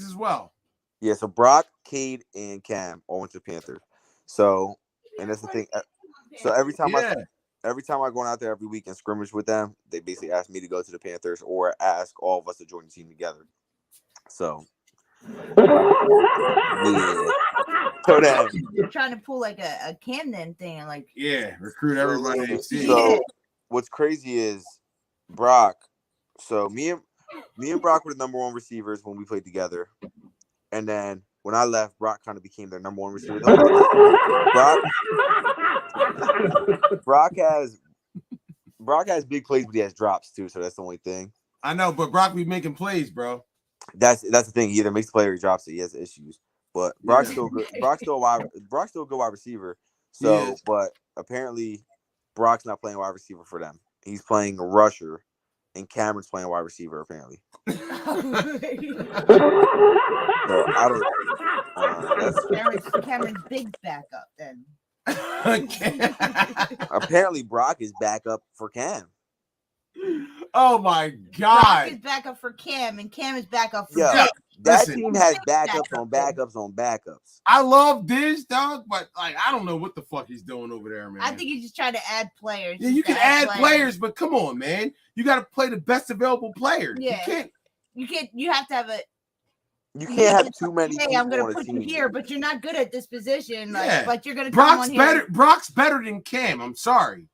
as well. Yeah, so Brock, Cade, and Cam all went to Panthers. So, and that's the thing. So every time I go out there every week and scrimmage with them, they basically ask me to go to the Panthers or ask all of us to join the team together. So, yeah. So then you're trying to pull like a Camden thing, like recruit everybody. So what's crazy is Brock. So me and Brock were the number one receivers when we played together, and then when I left, Brock kind of became their number one receiver. Brock has big plays, but he has drops too. So that's the only thing. I know, but Brock be making plays, bro. That's the thing. He either makes the play or he drops it. He has issues. But Brock's still good. Brock's still a good wide receiver. So, but apparently, Brock's not playing wide receiver for them. He's playing a rusher, and Cameron's playing wide receiver apparently. So I don't. Cameron's big backup then. Apparently, Brock is backup for Cam. Oh my God! Brock is backup for Cam, and Cam is backup for Dick. That team has backups on backups on backups. I love Diz, dog, but like I don't know what the fuck he's doing over there, man. I think he's just trying to add players. Yeah, you can add players, but come on, man. You got to play the best available player. Yeah. You can't. You have to have a. You can't have too many. Hey, I'm gonna put you here, but you're not good at this position. Like, but you're gonna. Brock's better. Brock's better than Cam. I'm sorry.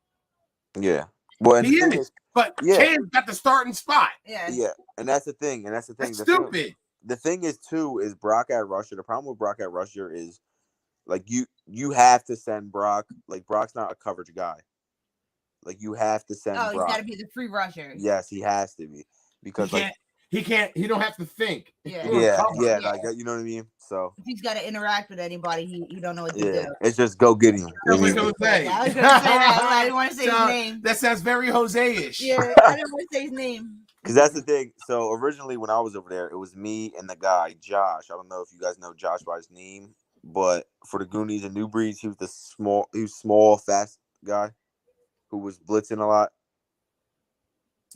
Yeah. Well, he is. But Cam's got the starting spot. Yeah. Yeah, and that's the thing. That's stupid. The thing is too is Brock at rusher. The problem with Brock at rusher is like you have to send Brock. Like Brock's not a coverage guy. Like you have to send. Oh, Brock. He's got to be the free rusher. Yes, he has to be because he can't. He don't have to think. Yeah. Like you know what I mean. So if he's got to interact with anybody, he don't know what to do. It's just go get him. I was gonna say. I didn't want to say his name. That sounds very Jose-ish. Yeah, I didn't want to say his name. Because that's the thing. So originally when I was over there, it was me and the guy, Josh. I don't know if you guys know Josh by his name, but for the Goonies and New Breeds, he was small, fast guy who was blitzing a lot.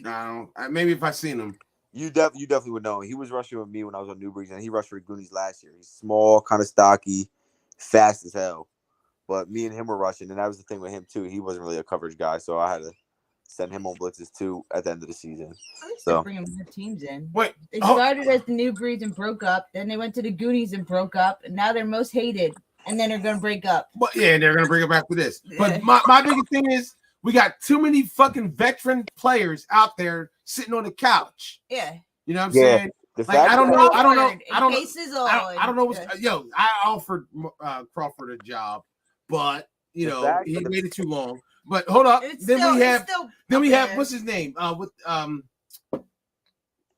No, maybe if I seen him. You definitely would know. He was rushing with me when I was on New Breeds, and he rushed for the Goonies last year. He's small, kind of stocky, fast as hell. But me and him were rushing, and that was the thing with him too. He wasn't really a coverage guy, so I had to send him on blitzes too at the end of the season. So bringing more teams in. Wait, they started as the New Breeds and broke up. Then they went to the Goonies and broke up, and now they're most hated. And then they're gonna break up. But yeah, they're gonna bring it back for this. But my biggest thing is we got too many fucking veteran players out there sitting on the couch. Yeah, you know what I'm saying. Like I don't know. I don't know. I offered Crawford a job, but you know he waited too long. But hold up. Then we have what's his name? With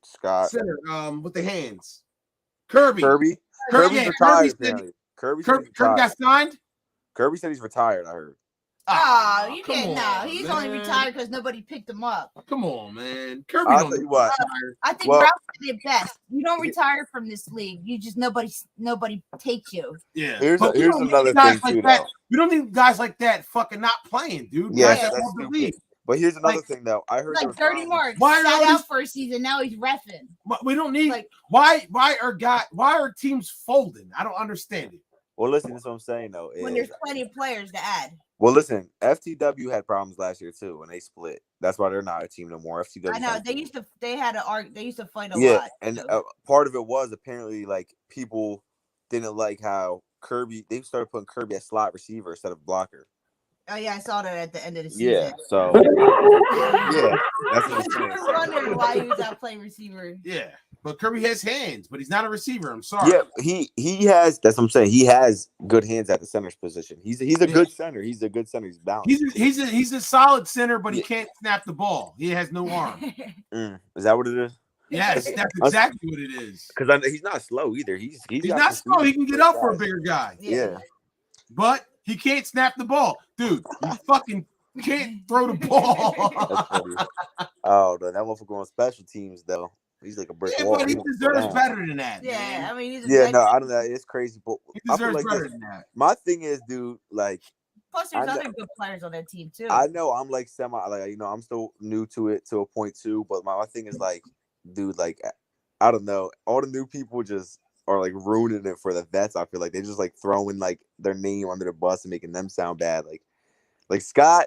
Scott center. With the hands. Kirby's retired. Apparently, Kirby got signed. Kirby said he's retired. I heard. Oh, you can't know. He's only retired because nobody picked him up. Come on, man. Kirby I'll tell you what. I think Ralph did it best. You don't retire from this league. You just nobody takes you. Yeah. Here's another thing too, though. We don't need guys like that fucking not playing, dude. Yeah, that's stupid. But here's another thing, though. I heard like Dirty Mark sat out for a season. Now he's reffing. We don't need why are teams folding? I don't understand it. Well, listen, that's what I'm saying though. When there's plenty of players to add. Well, listen, FTW had problems last year too, and they split. That's why they're not a team no more. FTW. I know they used to fight a lot. Yeah, and part of it was apparently like people didn't like how Kirby. They started putting Kirby as slot receiver instead of blocker. Oh yeah, I saw that at the end of the season. Yeah, so yeah, that's what I'm saying. I was wondering why he was out playing receiver. Yeah, but Kirby has hands, but he's not a receiver. I'm sorry. Yeah, he has. That's what I'm saying. He has good hands at the center's position. He's a good center. He's a good center. He's balanced. He's a solid center, but he can't snap the ball. He has no arm. Is that what it is? Yes, that's exactly what it is. Because he's not slow either. He's not slow. He can get up for a bigger guy. Yeah. But he can't snap the ball. Dude, you fucking can't throw the ball. Oh, no, that motherfucker on special teams, though. He's like a brick wall. But he deserves better than that. Yeah, man. I mean, I don't know. It's crazy. But he deserves better than that. My thing is, dude, like. Plus, there's other good players on that team, too. I know. I'm like I'm still new to it to a point, too. But my thing is, like, dude, like, I don't know. All the new people just are like ruining it for the vets. I feel like they're just like throwing like their name under the bus and making them sound bad. Like Scott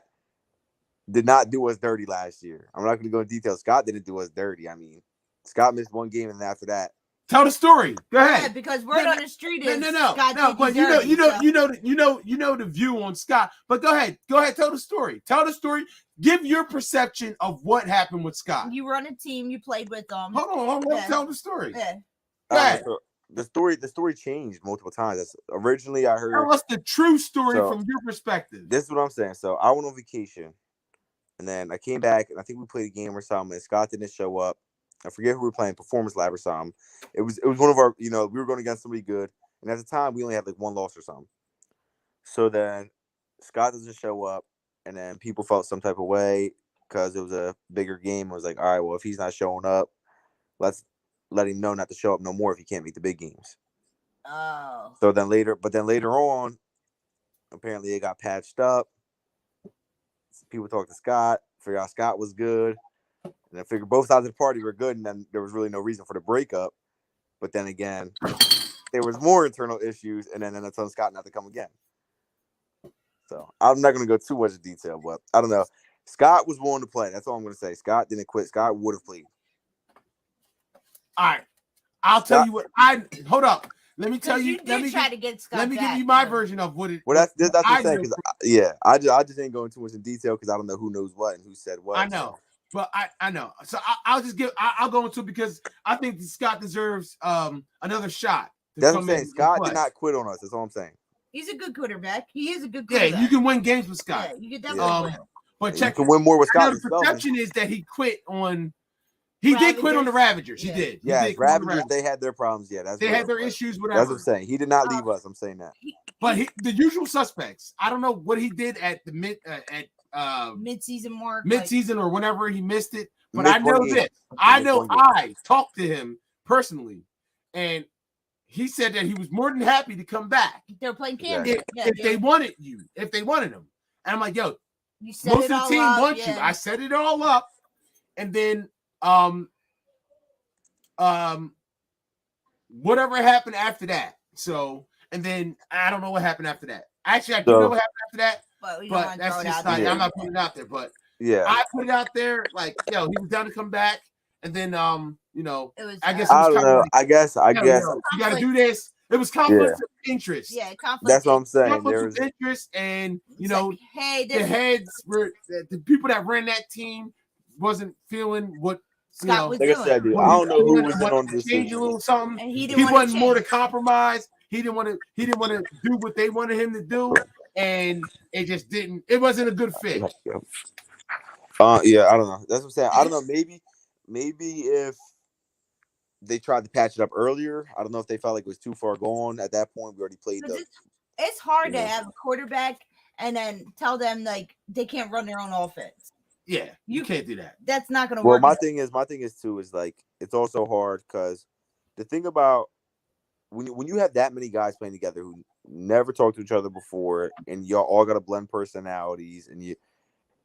did not do us dirty last year. I'm not going to go in detail. Scott didn't do us dirty. I mean, Scott missed one game, and after that, tell the story. Go ahead. Yeah, because word on the street is no. But dirty, you know the view on Scott. But go ahead. Tell the story. Give your perception of what happened with Scott. You were on a team. You played with them. Hold on. Tell the story. Yeah. Go ahead. The story changed multiple times. Originally, I heard. Tell us the true story from your perspective. This is what I'm saying. So I went on vacation, and then I came back, and I think we played a game or something. And Scott didn't show up. I forget who we were playing, Performance Lab or something. It was one of our, we were going against somebody good, and at the time we only had like one loss or something. So then Scott doesn't show up, and then people felt some type of way because it was a bigger game. I was like, all right, well, if he's not showing up, let's let him know not to show up no more if he can't make the big games. Oh. So then later on, apparently it got patched up. People talked to Scott, figured out Scott was good. And I figured both sides of the party were good, and then there was really no reason for the breakup. But then again, there was more internal issues, and then I told Scott not to come again. So I'm not going to go too much in detail, but I don't know. Scott was willing to play. That's all I'm going to say. Scott didn't quit. Scott would have played. All right, I'll tell you what. Hold up. Let me tell you. Let me try to get Scott. Let me give you my version of what it. Well, that's what I'm saying. I just ain't going too much in detail because I don't know who knows what and who said what. I know, but I know. So I'll just give. I'll go into it because I think Scott deserves another shot. That's what I'm saying. Scott did not quit on us. That's all I'm saying. He's a good quarterback. He is a good quarterback. Yeah, you can win games with Scott. Yeah, you can definitely win. But check. You can win more with Scott. The perception is that he quit on. He did quit on the Ravagers. Yeah. He did. Yeah, Ravagers. They had their problems. Yeah, they had their issues. Whatever. That's what I'm saying. He did not leave us. I'm saying that. But the usual suspects. I don't know what he did at the mid-season mark, mid-season or whenever he missed it. But I know this. I know I talked to him personally, and he said that he was more than happy to come back. They're playing camp if they wanted you, if they wanted him. And I'm like, yo, most of the team wants you. I set it all up, and then whatever happened after that. So, and then I don't know what happened after that. Actually, I do know what happened after that, but that's just like I'm not putting it out there. But yeah, I put it out there like, yo, he was down to come back, and then I guess I don't know. I guess you got to do this. It was conflict of interest. Yeah, conflict. That's what I'm saying. Conflict of interest, and like, hey, the heads were the people that ran that team wasn't feeling what Scott was doing. Like I said, dude, I don't know who was on this. Change a little something. And he wasn't more to compromise. He didn't want to do what they wanted him to do. and it just didn't. It wasn't a good fit. Yeah, I don't know. That's what I'm saying. I don't know. Maybe if they tried to patch it up earlier, I don't know if they felt like it was too far gone. At that point, we already played the. It's hard to have a quarterback and then tell them like they can't run their own offense. Yeah, you can't do that. That's not going to work. Well, my thing is too is like it's also hard because the thing about when you have that many guys playing together who never talked to each other before, and y'all all got to blend personalities, and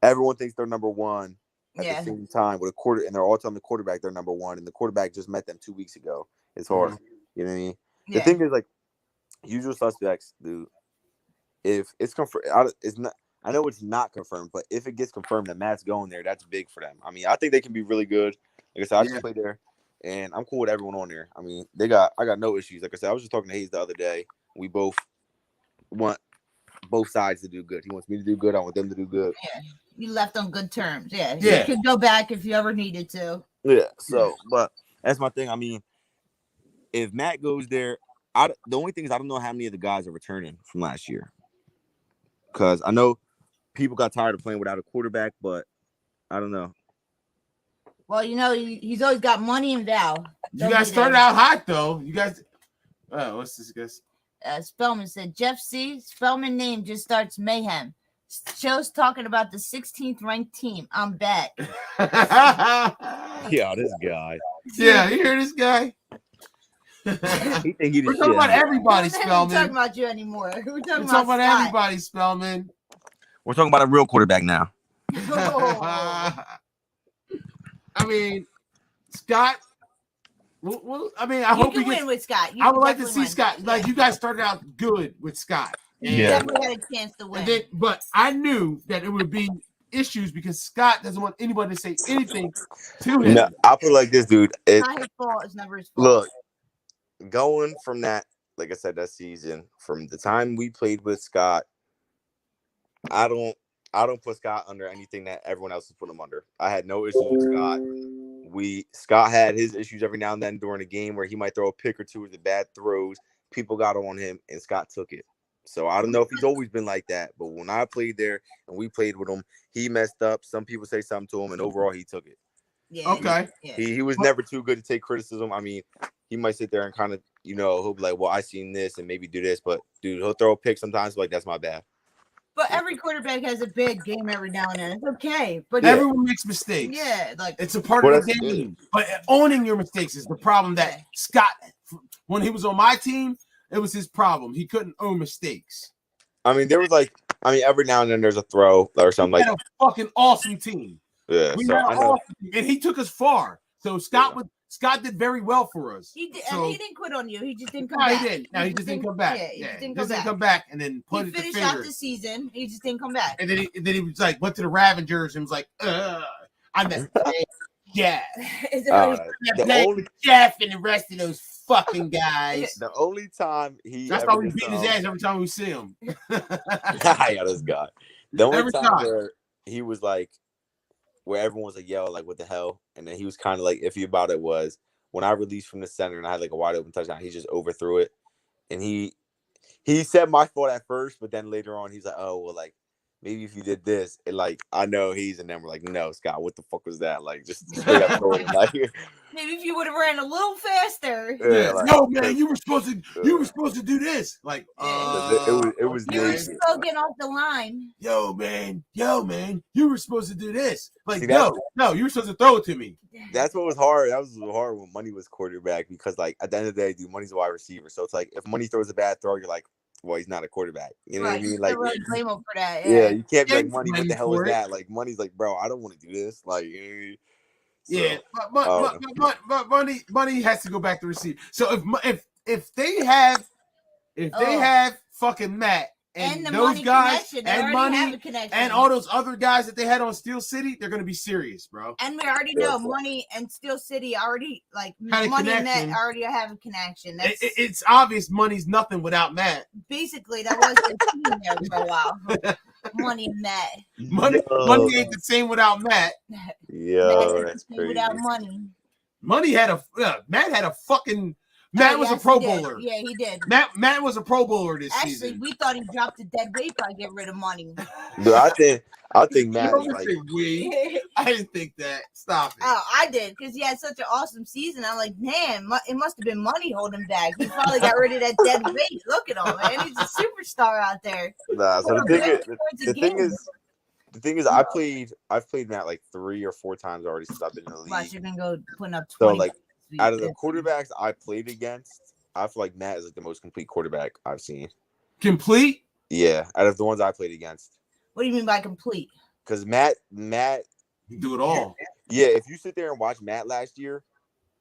everyone thinks they're number one at the same time with a quarter, and they're all telling the quarterback they're number one, and the quarterback just met them 2 weeks ago. It's hard. You know what I mean? Yeah. The thing is, like, usual suspects, dude. If it's confirmed, it's not. I know it's not confirmed, but if it gets confirmed that Matt's going there, that's big for them. I mean, I think they can be really good. Like I said, I just played there, and I'm cool with everyone on there. I mean, I got no issues. Like I said, I was just talking to Hayes the other day. We both want both sides to do good. He wants me to do good. I want them to do good. Yeah, you left on good terms. Yeah. You could go back if you ever needed to. Yeah. So, but that's my thing. I mean, if Matt goes there, the only thing is I don't know how many of the guys are returning from last year, because I know people got tired of playing without a quarterback, but I don't know. Well, you know, he's always got Money and Val. You guys started out hot, though. You guys. What's this, guys? Spellman said, Jeff C. Spellman name just starts mayhem. Show's talking about the 16th ranked team. I'm back. Yeah, this guy. Yeah, you hear this guy? We're talking about everybody, Spellman. We're talking about you anymore. We're talking about everybody, Spellman. We're talking about a real quarterback now. I mean, Scott. Well, I mean, I hope you can win with Scott. I would like to see Scott. Like, you guys started out good with Scott. You definitely had a chance to win. But I knew that it would be issues because Scott doesn't want anybody to say anything to him. No, I feel like this, dude. It's not his fault. It's never his fault. Look, going from that, like I said, that season, from the time we played with Scott, I don't put Scott under anything that everyone else has put him under. I had no issues with Scott. Scott had his issues every now and then during a game where he might throw a pick or two with the bad throws. People got on him, and Scott took it. So I don't know if he's always been like that, but when I played there and we played with him, he messed up. Some people say something to him, and overall he took it. Yeah. Okay. He was never too good to take criticism. I mean, he might sit there and kind of, he'll be like, well, I seen this and maybe do this, but dude, he'll throw a pick sometimes like that's my bad. But every quarterback has a bad game every now and then. It's okay. But everyone makes mistakes. Yeah, like it's a part of the game. But owning your mistakes is the problem that Scott, when he was on my team, it was his problem. He couldn't own mistakes. I mean, there was every now and then there's a throw or something like that. A fucking awesome team. Yeah, we had an awesome team, and he took us far. So Scott did very well for us. He did, and he didn't quit on you. He just didn't come back. He didn't. No, he just didn't come back. Yeah, he just didn't come back. And then put it to finished out the season. He just didn't come back. And then he was like, went to the Ravengers and was like, I met Jeff. Jeff and the rest of those fucking guys. The only time that's why we beat his ass every time we see him. Yeah, this guy. The only time where he was like, where everyone was like, yo, like, what the hell? And then he was kind of like iffy about it was when I released from the center and I had like a wide open touchdown, he just overthrew it. And he said my fault at first, but then later on he's like, oh, well, like, maybe if you did this, and like, I know he's, and then we're like, no, Scott, what the fuck was that? Like, just straight up throwing it. Like, maybe if you would have ran a little faster. Yeah, like, no, man, you were supposed to do this. Like, it was. You were still getting off the line. Yo, man, you were supposed to do this. Like, no, you were supposed to throw it to me. That's what was hard. That was hard when Money was quarterback because, like, at the end of the day, dude, Money's a wide receiver. So it's like if Money throws a bad throw, you're like, well, he's not a quarterback. You know what I mean? Like, really blame him for that. Yeah, you can't be like, Money, what the hell is that? Like, Money's like, bro, I don't want to do this. Like, but Money has to go back to receive. So if they have fucking Matt and those guys and Money and all those other guys that they had on Steel City, they're gonna be serious, bro. And we already know Money and Steel City already Money and Matt already have a connection. It's obvious Money's nothing without Matt. Basically, that was the team there for a while. Money and Matt. Money ain't the same without Matt. Yeah, that's crazy. Without Money. Matt had a fucking Matt was a Pro Bowler. Yeah, he did. Matt was a Pro Bowler this season. Actually, we thought he dropped a dead weight by getting rid of money. Dude, I think Matt is like. I didn't think that. Stop it. Oh, I did because he had such an awesome season. I'm like, man, it must have been money holding him back. He probably got rid of that dead weight. Look at him, man. He's a superstar out there. Nah, so the thing is, I've played Matt like 3 or 4 times already since I've been in the league. Watch, you're gonna go putting up 20. So like, out of the quarterbacks I played against, I feel like Matt is like the most complete quarterback I've seen. Complete? Yeah, out of the ones I played against. What do you mean by complete? Because Matt, you do it all. Yeah, if you sit there and watch Matt last year,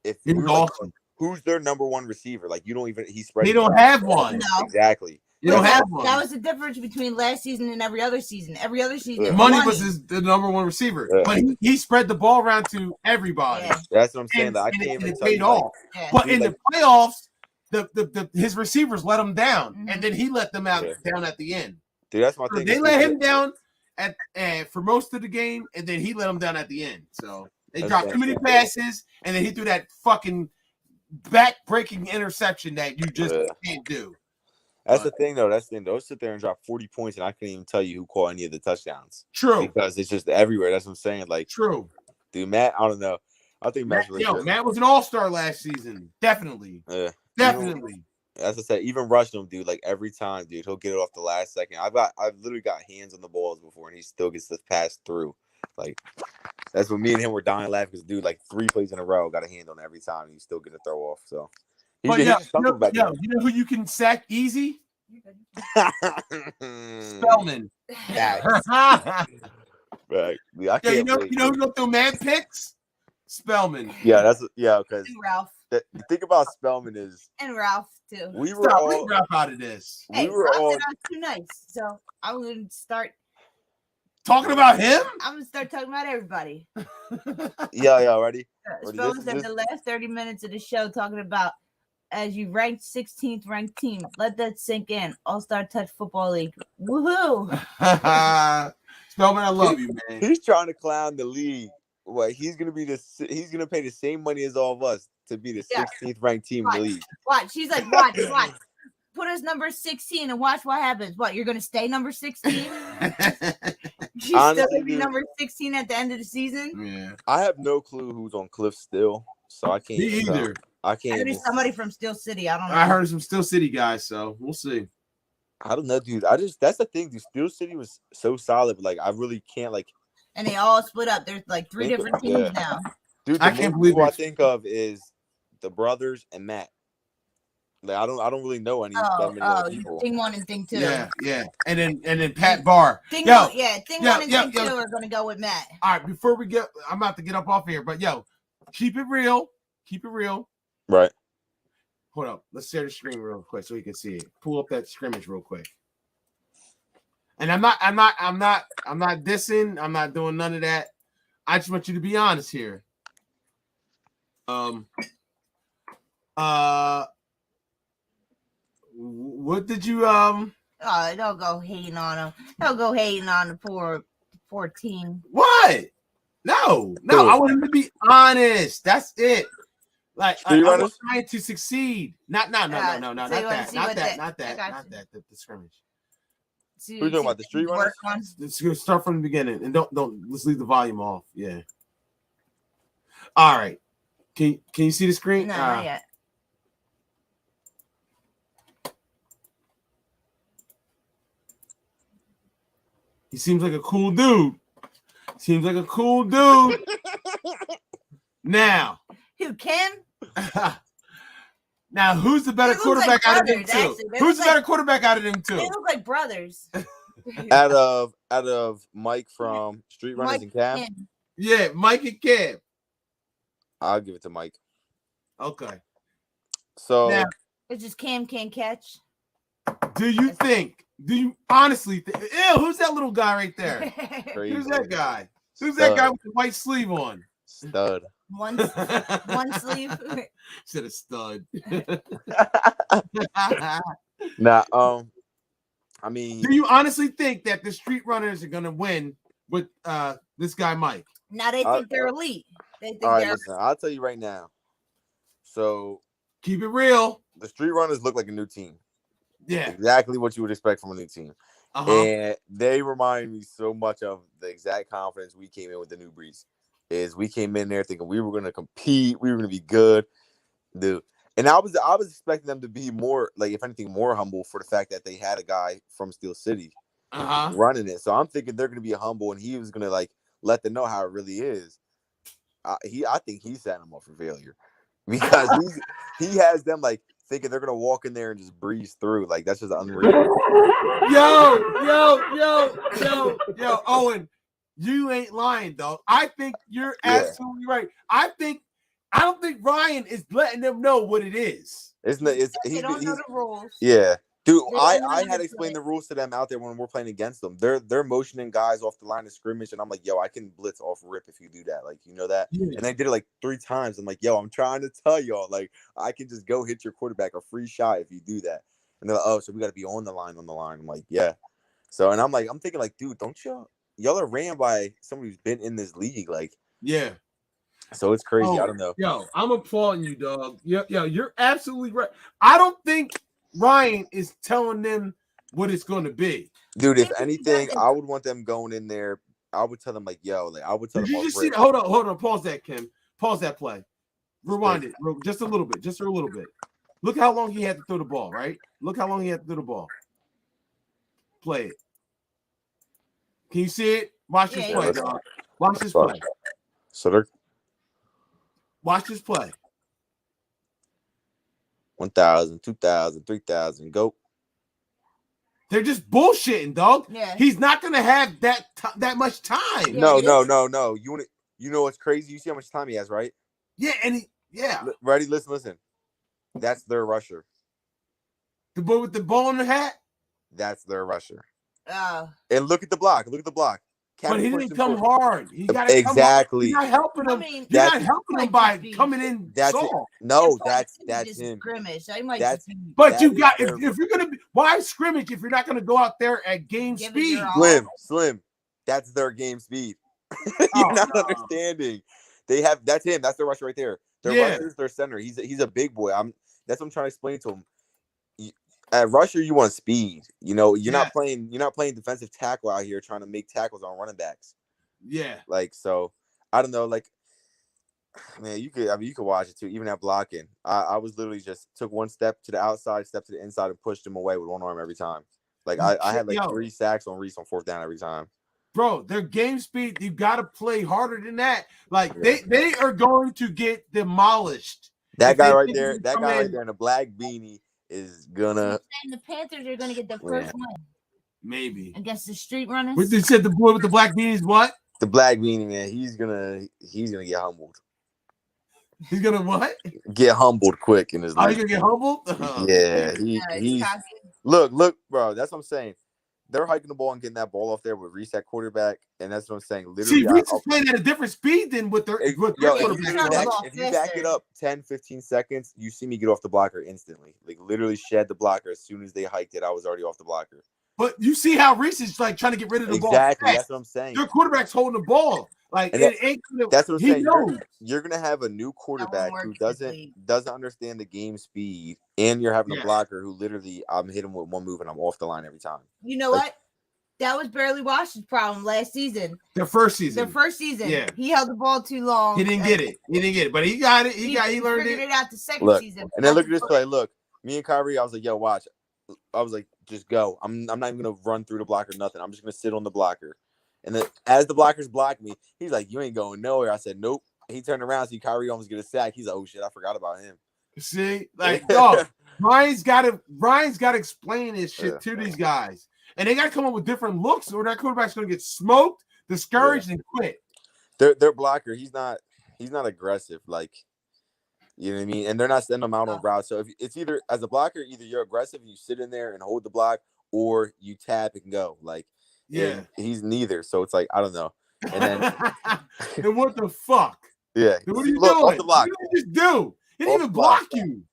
if he was awesome. Who's their number one receiver? Like you don't even spread. He don't have one. No. Exactly. You don't have one. That was the difference between last season and every other season. Every other season, Money was the number one receiver, but he spread the ball around to everybody. Yeah. That's what I'm saying. I can't even tell you. Off. Yeah. But in the playoffs, his receivers let him down, and then he let them down at the end. Dude, that's my thing. They let him down for most of the game, and then he let them down at the end. So they dropped too many passes, and then he threw that fucking back-breaking interception that you just can't do. That's the thing, though. That's the thing. They'll sit there and drop 40 points, and I can't even tell you who caught any of the touchdowns. True. Because it's just everywhere. That's what I'm saying. Like, true. Dude, Matt, I don't know. I think Matt's really good. Matt was an all-star last season. Definitely. Definitely. As I said, even rushing him, dude, like every time, dude, he'll get it off the last second. I've literally got hands on the balls before, and he still gets this pass through. Like, that's what me and him were dying laughing because, dude, like 3 plays in a row, got a hand on every time, and he's still getting a throw off. So, you know who you can sack easy? Spellman. Right. Yeah, you know who's gonna throw mad picks? Spellman. Yeah, because Ralph. Think about Spellman and Ralph too. We were all Ralph out of this. Hey, Ralph said I was too nice, so I'm gonna start talking about him. I'm gonna start talking about everybody. Yeah, ready? Spellman said the last 30 minutes of the show talking about as you ranked 16th ranked team. Let that sink in. All-Star Touch Football League. Woohoo! Spellman, I love you, man. He's trying to clown the league. What he's gonna pay the same money as all of us to be the 16th ranked team in the league. Watch. She's like, watch. Put us number 16 and watch what happens. What, you're gonna stay number 16? She's honestly, still gonna be number 16 at the end of the season. Yeah. I have no clue who's on Cliff still, so I can't. Me either. I can't. Maybe somebody from Steel City. I don't know. I heard some Steel City guys, so we'll see. I don't know, dude. That's the thing, dude. Steel City was so solid, but like I really can't like. And they all split up. There's like 3 different teams now. Dude, I can't believe what I think of is the brothers and Matt. Like I don't really know any other people. Thing 1 and Thing 2. Yeah. And then Pat Barr. Thing 1 and Thing 2 are gonna go with Matt. All right, before we get, I'm about to get up off here, but keep it real. Right. Hold up. Let's share the screen real quick so we can see it. Pull up that scrimmage real quick. And I'm not dissing. I'm not doing none of that. I just want you to be honest here. What did you don't go hating on him. Don't go hating on the poor team. What? No, I want him to be honest. That's it. Like I was trying to succeed. Not that. The scrimmage. We're talking about the street runners. Let's start from the beginning and don't let's leave the volume off. Yeah. All right. Can you see the screen? No, not yet. He seems like a cool dude. Now. Who, Kim? Now, who's the better quarterback out of them two? Who's the better quarterback out of them two? They look like brothers. out of Mike from Street Runners and Cam? Yeah, Mike and Cam. I'll give it to Mike. Okay. So now, it's just Cam can't catch. Do you honestly think? Ew, who's that little guy right there? Crazy. Who's that guy? Who's that guy with the white sleeve on? Stud. One sleeve. Said a stud. Nah, I mean, do you honestly think that the Street Runners are gonna win with this guy Mike? Now they think they're elite. They think all right, listen, I'll tell you right now. So Keep it real. The Street Runners look like a new team. Yeah. Exactly what you would expect from a new team. And they remind me so much of the exact confidence we came in with the New Breeds. Is we came in there thinking we were going to compete, we were going to be good, dude. And I was expecting them to be more, like, if anything, more humble for the fact that they had a guy from Steel City running it. So I'm thinking they're going to be humble, and he was going to like let them know how it really is. I think he set them up for failure because he has them like thinking they're gonna walk in there and just breeze through. Like that's just unreal. Yo, Owen, you ain't lying, dog. I think you're absolutely right. I don't think Ryan is letting them know what it is. They don't know the rules. Yeah. Dude, I had to explain the rules to them out there when we're playing against them. They're motioning guys off the line of scrimmage, and I'm like, yo, I can blitz off rip if you do that. Like, you know that? Yeah. And they did it like 3 times. I'm like, yo, I'm trying to tell y'all, like, I can just go hit your quarterback a free shot if you do that. And they're like, oh, so we got to be on the line. I'm like, yeah. So, and I'm thinking like, dude, don't y'all are ran by somebody who's been in this league. Like, yeah. So it's crazy. I don't know. Yo, I'm applauding you, dog. Yo, you're absolutely right. I don't think Ryan is telling them what it's going to be. Dude, if anything, I would want them going in there. I would tell them like, yo, like I would tell them. Did you just see? Hold on. Pause that, Kim. Pause that play. Rewind it just a little bit. Just a little bit. Look how long he had to throw the ball, right? Look how long he had to throw the ball. Play it. Can you see it? Watch this play, dog. Watch this play. So they're. Watch this play. 1,000, 2,000, 3,000, go. They're just bullshitting, dog. Yeah. He's not gonna have that much time. No. You know what's crazy? You see how much time he has, right? Yeah, and Ready? Listen. That's their rusher. The boy with the ball in the hat. That's their rusher. And look at the block. But he didn't come hard. He got exactly. You're not helping him. You're not helping him by coming in. That's soft. it. No, that's him. Scrimmage. But you got if you're gonna be why scrimmage if you're not gonna go out there at game speed? Slim. That's their game speed. You're not understanding. They have that's him. That's their rusher right there. Their rusher's their center. He's a big boy. That's what I'm trying to explain to him. At rusher, you want speed. You know, you're not playing defensive tackle out here trying to make tackles on running backs. Yeah. Like, so I don't know, like, man, you could watch it too, even at blocking. I was literally just took one step to the outside, step to the inside, and pushed him away with one arm every time. Like I had like 3 sacks on Reese on 4th down every time. Bro, their game speed, you gotta play harder than that. Like they are going to get demolished. That guy right there in the black beanie is gonna. The Panthers are gonna get the first win. Maybe against the Street Runners. What they said, the boy with the black beanie is what? The black beanie, man. He's gonna get humbled. He's gonna what? Get humbled quick in his life. He's gonna get humbled? Yeah, he's look, bro. That's what I'm saying. They're hiking the ball and getting that ball off there with Reese at quarterback, and that's what I'm saying. Literally, Reese is playing at a different speed than with their quarterback. If you back it up 10, 15 seconds, you see me get off the blocker instantly. Like literally shed the blocker as soon as they hiked it. I was already off the blocker. But you see how Reese is like trying to get rid of the ball. Exactly, that's what I'm saying. Their quarterback's holding the ball. Like and it ain't. That's what I'm saying. You're gonna have a new quarterback who doesn't understand the game speed, and you're having a blocker who literally I'm hitting with one move and I'm off the line every time. You know what? That was Barely Wash's problem last season. The first season. Yeah. He held the ball too long. He didn't get it. But he got it. He learned it out the second season. And then look at this play. Look, me and Kyrie, I was like, yo, watch. I was like, just go. I'm not even gonna run through the blocker, nothing. I'm just gonna sit on the blocker. And then as the blockers blocked me, he's like, you ain't going nowhere. I said, nope. He turned around, see Kyrie almost get a sack. He's like, oh shit, I forgot about him. See, like, dog, Ryan's gotta explain this shit to these guys. And they gotta come up with different looks, or that quarterback's gonna get smoked, discouraged, and quit. Their blocker, he's not aggressive, like, you know what I mean? And they're not sending them out on routes. So if it's either as a blocker, either you're aggressive and you sit in there and hold the block, or you tap and go. Like, and he's neither. So it's like, I don't know. And then and what the fuck? Yeah. What are you doing? Off the block. What did you just do? He didn't even block you.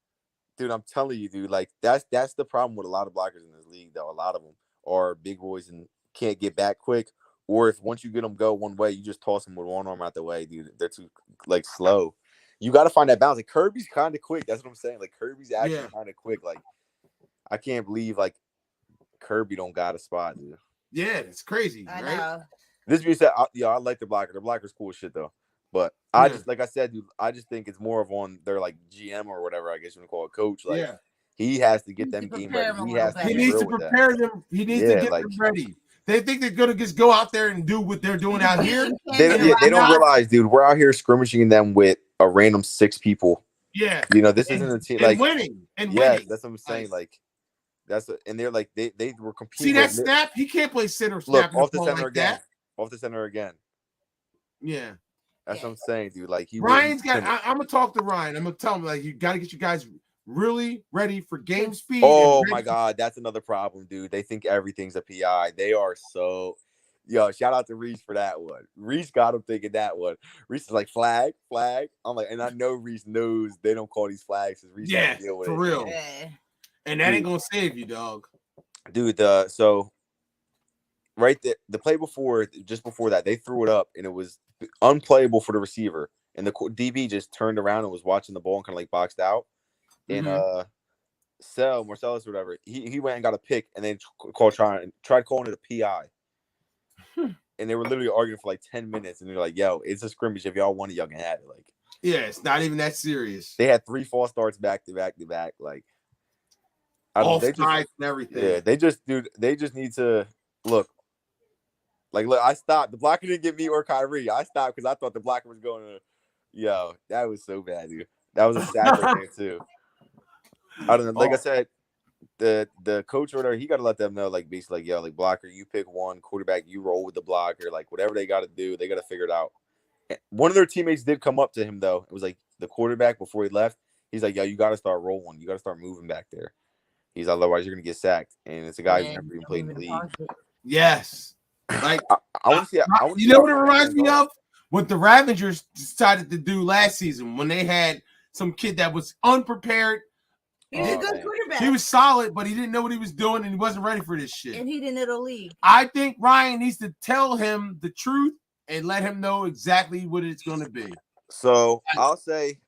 Dude, I'm telling you, dude, like that's the problem with a lot of blockers in this league, though. A lot of them are big boys and can't get back quick. Or if once you get them go one way, you just toss them with one arm out the way, dude. They're too like slow. you got to find that balance. Like Kirby's kind of quick. That's what I'm saying. Like Kirby's actually kind of quick. Like I can't believe like Kirby don't got a spot, dude. Yeah, it's crazy. I right? know. This being said, I like the blocker. The blocker's cool as shit though. But I just like I said, dude, I just think it's more of on their like GM or whatever. I guess you want to call it coach. Like he has to get them game ready. He has to. He needs to prepare them. He needs to get them ready. They think they're gonna just go out there and do what they're doing out here. They don't realize, dude. We're out here scrimmaging them with a random 6 people. Yeah, you know this isn't a team like winning and winning. That's what I'm saying. Like and they're like they were competing. See that snap? He can't play center snap. Look, off the center like again. That. Off the center again. Yeah. That's what I'm saying, dude. Like Ryan's got. I'm gonna talk to Ryan. I'm gonna tell him like you got to get you guys really ready for game speed. Oh my God, that's another problem, dude. They think everything's a PI. They are so. Yo, shout out to Reese for that one. Reese got him thinking that one. Reese is like flag. I'm like, and I know Reese knows they don't call these flags. Reese yeah, deal with for it. real. And that ain't gonna save you, dog. Dude, so right there, the play just before that, they threw it up and it was unplayable for the receiver. And the DB just turned around and was watching the ball and kind of like boxed out. And Marcellus or whatever, he went and got a pick and then tried calling it a PI. And they were literally arguing for like 10 minutes. And they're like, yo, it's a scrimmage. If y'all want it, y'all can have it. Like, yeah, it's not even that serious. They had 3 false starts back to back. Like, offside and everything. Yeah, they just need to look. Like, look, I stopped. The blocker didn't get me or Kyrie. I stopped because I thought the blocker was going to. Yo, that was so bad, dude. That was a sad thing too. I don't know. Like I said, the coach or whatever, he got to let them know, like, basically, like, yo, like, blocker, you pick one. Quarterback, you roll with the blocker. Like, whatever they got to do, they got to figure it out. One of their teammates did come up to him though. It was like the quarterback before he left. He's like, yo, you got to start rolling. You got to start moving back there. He's otherwise you're gonna get sacked, and it's a guy who's never even played in the league. Yes, like I want to see. You know what it reminds me of? What the Ravengers decided to do last season when they had some kid that was unprepared. He was a good quarterback. He was solid, but he didn't know what he was doing, and he wasn't ready for this shit. And he didn't know the league. I think Ryan needs to tell him the truth and let him know exactly what it's going to be. So I'll say,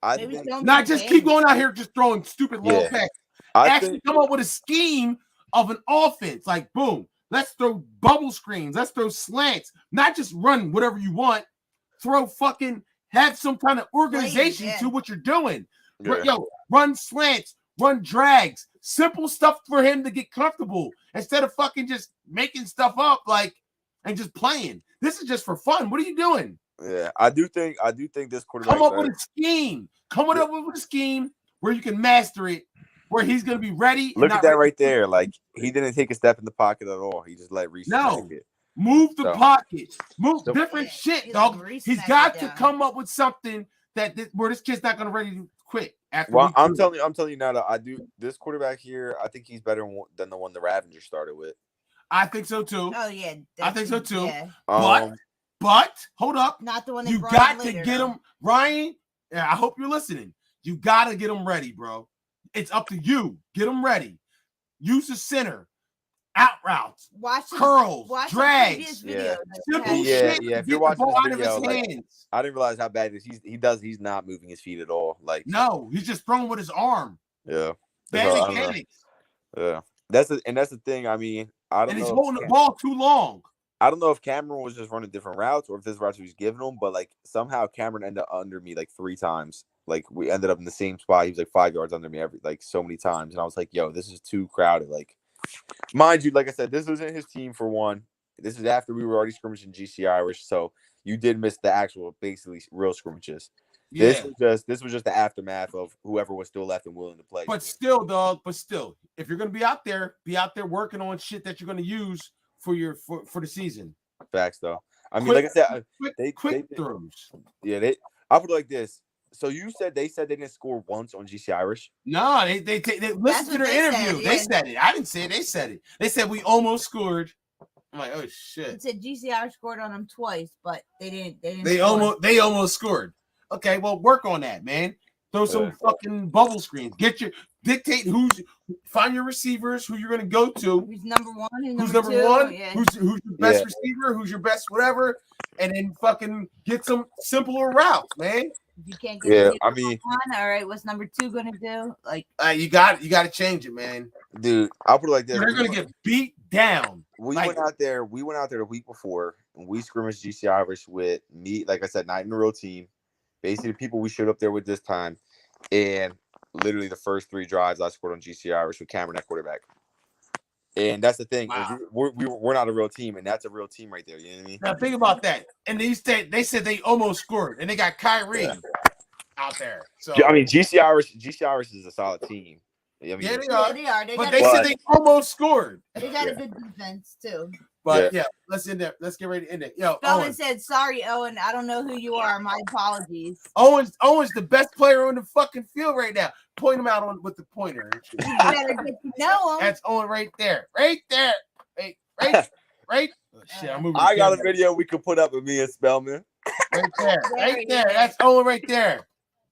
I think not just keep going out here just throwing stupid long passes. Actually come up with a scheme of an offense. Like, boom, let's throw bubble screens. Let's throw slants. Not just run whatever you want. Have some kind of organization to what you're doing. Yeah. Yo, run slants, run drags. Simple stuff for him to get comfortable instead of fucking just making stuff up and just playing. This is just for fun. What are you doing? Yeah, I do think this quarterback come up with a scheme. Come up with a scheme where you can master it. Where he's going to be ready. Look at that right there. Like, he didn't take a step in the pocket at all. He just let Reese take it. Move the pocket. Move different shit, dog. He's got to come up with something where this kid's not going to ready to quit. I'm telling you now that this quarterback here, I think he's better than the one the Ravengers started with. I think so, too. Oh, yeah. I think so, too. Yeah. But, hold up. Not the one that you got to get him, Ryan, I hope you're listening. You got to get him ready, bro. It's up to you. Get them ready. Use the center. Out routes. Curls. Drags. Simple shit. Yeah. If you're watching this video, I didn't realize how bad it is. He's not moving his feet at all. Like, no, he's just throwing with his arm. Yeah. Bad mechanics. Yeah. That's the thing. I mean, I don't know. And he's holding the ball too long. I don't know if Cameron was just running different routes or if this route he was giving him, but like somehow Cameron ended up under me like 3 times. Like we ended up in the same spot. He was like 5 yards under me so many times. And I was like, yo, this is too crowded. Like, mind you, like I said, this wasn't his team for one. This is after we were already scrimmaging GC Irish. So you did miss the actual, basically real scrimmages. Yeah. This was just the aftermath of whoever was still left and willing to play. But still, dog, if you're gonna be out there working on shit that you're gonna use for the season. Facts though. I mean, like I said, quick throws. Yeah, I put it like this. So you said they didn't score once on GC Irish? No, they listened to their interview. They said it. I didn't say it. They said it. They said we almost scored. I'm like, oh shit. It said GC Irish scored on them twice, but they didn't. They almost scored. Okay, well, work on that, man. Throw some fucking bubble screens. Find your receivers, who you're going to go to. Who's number one? Who's number one? Yeah. Who's your best receiver? Who's your best whatever? And then fucking get some simpler routes, man. If you can't get one, all right, what's number 2 gonna do? Like you got to change it, man. Dude, I'll put it like this. They're gonna get beat down. We went out there the week before and we scrimmaged GC Irish with me, like I said, not even a real team. Basically the people we showed up there with this time. And literally the first 3 drives I scored on GC Irish with Cameron at quarterback. And that's the thing. Wow. We're not a real team, and that's a real team right there. You know what I mean? Now think about that. And they said they almost scored, and they got Kyrie out there. So I mean, GC Irish is a solid team. I mean, they are. But they said they almost scored. They got a good defense too. But let's end it. Let's get ready to end it. Yo, Owen said, "Sorry, Owen. I don't know who you are. My apologies." Owen's the best player on the fucking field right now. Point him out with the pointer. You better get to know him. That's Owen right there. Right. Oh, shit, I got a video we could put up of me and Spellman. Right there. That's Owen right there.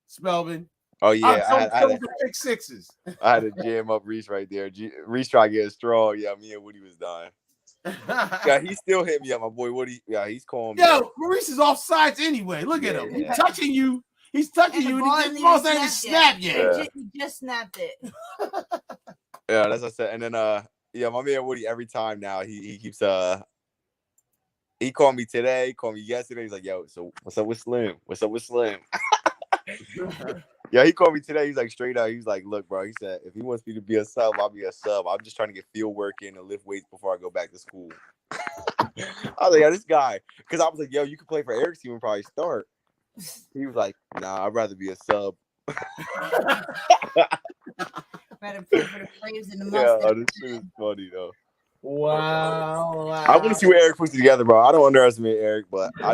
Spellman. Oh yeah, I had pick sixes. I had to jam up Reese right there. Reese tried to get strong. Yeah, me and Woody was dying. Yeah, he still hit me up, my boy Woody. Yeah, he's calling me. Yo, Maurice is off sides anyway. Look at him. He's touching you. He's touching you. And the ball's not even snapped yet. He just snapped it. Yeah, that's what I said. And then my man Woody, every time now he keeps he called me today, called me yesterday. He's like, yo, so what's up with Slim? What's up with Slim? Yeah, he called me today. He's like, straight out. He's like, look, bro. He said, if he wants me to be a sub, I'll be a sub. I'm just trying to get field work in and lift weights before I go back to school. I was like, yeah, this guy. Because I was like, yo, you could play for Eric's team and probably start. He was like, nah, I'd rather be a sub. Better play for the Braves in the Mustangs. Yeah, this shit is funny, though. Wow. I want to see what Eric puts together, bro. I don't underestimate Eric, but I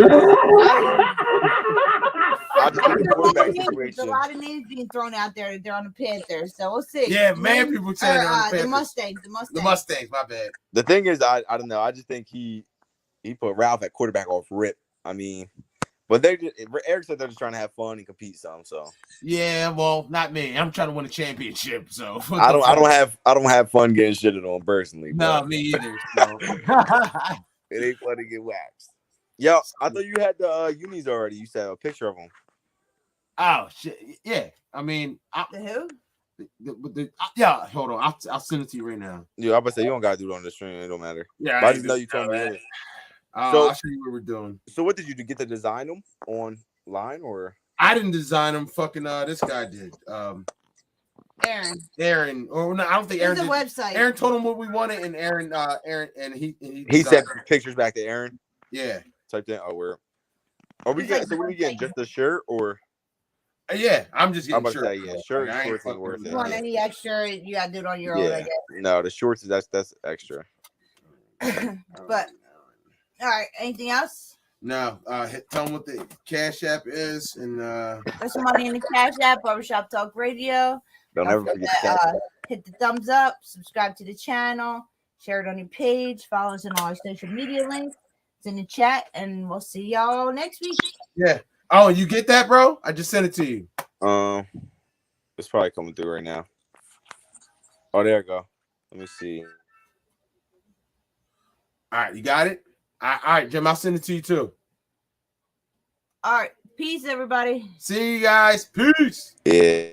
just think the quarterback situation. There's a lot of names being thrown out there. They're on the Panthers, so we'll see. Yeah, man, people saying they're on the Mustangs. The Mustangs, my bad. The thing is, I don't know. I just think he put Ralph at quarterback off rip. I mean, but Eric said they're just trying to have fun and compete some. So yeah, well, not me. I'm trying to win a championship. So I don't have fun getting shitted on personally. No, me either. So. It ain't fun to get waxed. Yo, I thought you had the unis already. You said a picture of them. Oh shit! Yeah, I mean, the who? Yeah, hold on. I'll send it to you right now. Yeah, I about to say you don't gotta do it on the stream. It don't matter. Yeah, but I just know you told me. So I'll show you what we're doing. So what did you do? Get to design them online or? I didn't design them. Fucking this guy did. Aaron. Or no, I don't think Aaron. There's a website. Aaron told him what we wanted, and Aaron, and he sent pictures back to Aaron. Yeah. Type that. Oh, where? Are we getting? So what are we getting? Just the shirt or? Yeah, I'm just getting shirt. Yeah, shirt and shorts is worth it. You want any extra? You gotta do it on your own. I guess. No, the shorts that's extra. But all right, anything else? No. Tell them what the Cash App is, and put some money in the Cash App. Barbershop Talk Radio. Don't ever forget that. Hit the thumbs up. Subscribe to the channel. Share it on your page. Follow us on all our social media links. It's in the chat, and we'll see y'all next week. Yeah. Oh, you get that, bro? I just sent it to you. It's probably coming through right now. Oh, there you go. Let me see. All right, you got it? All right, Jim, I'll send it to you too. All right. Peace, everybody. See you guys. Peace. Yeah.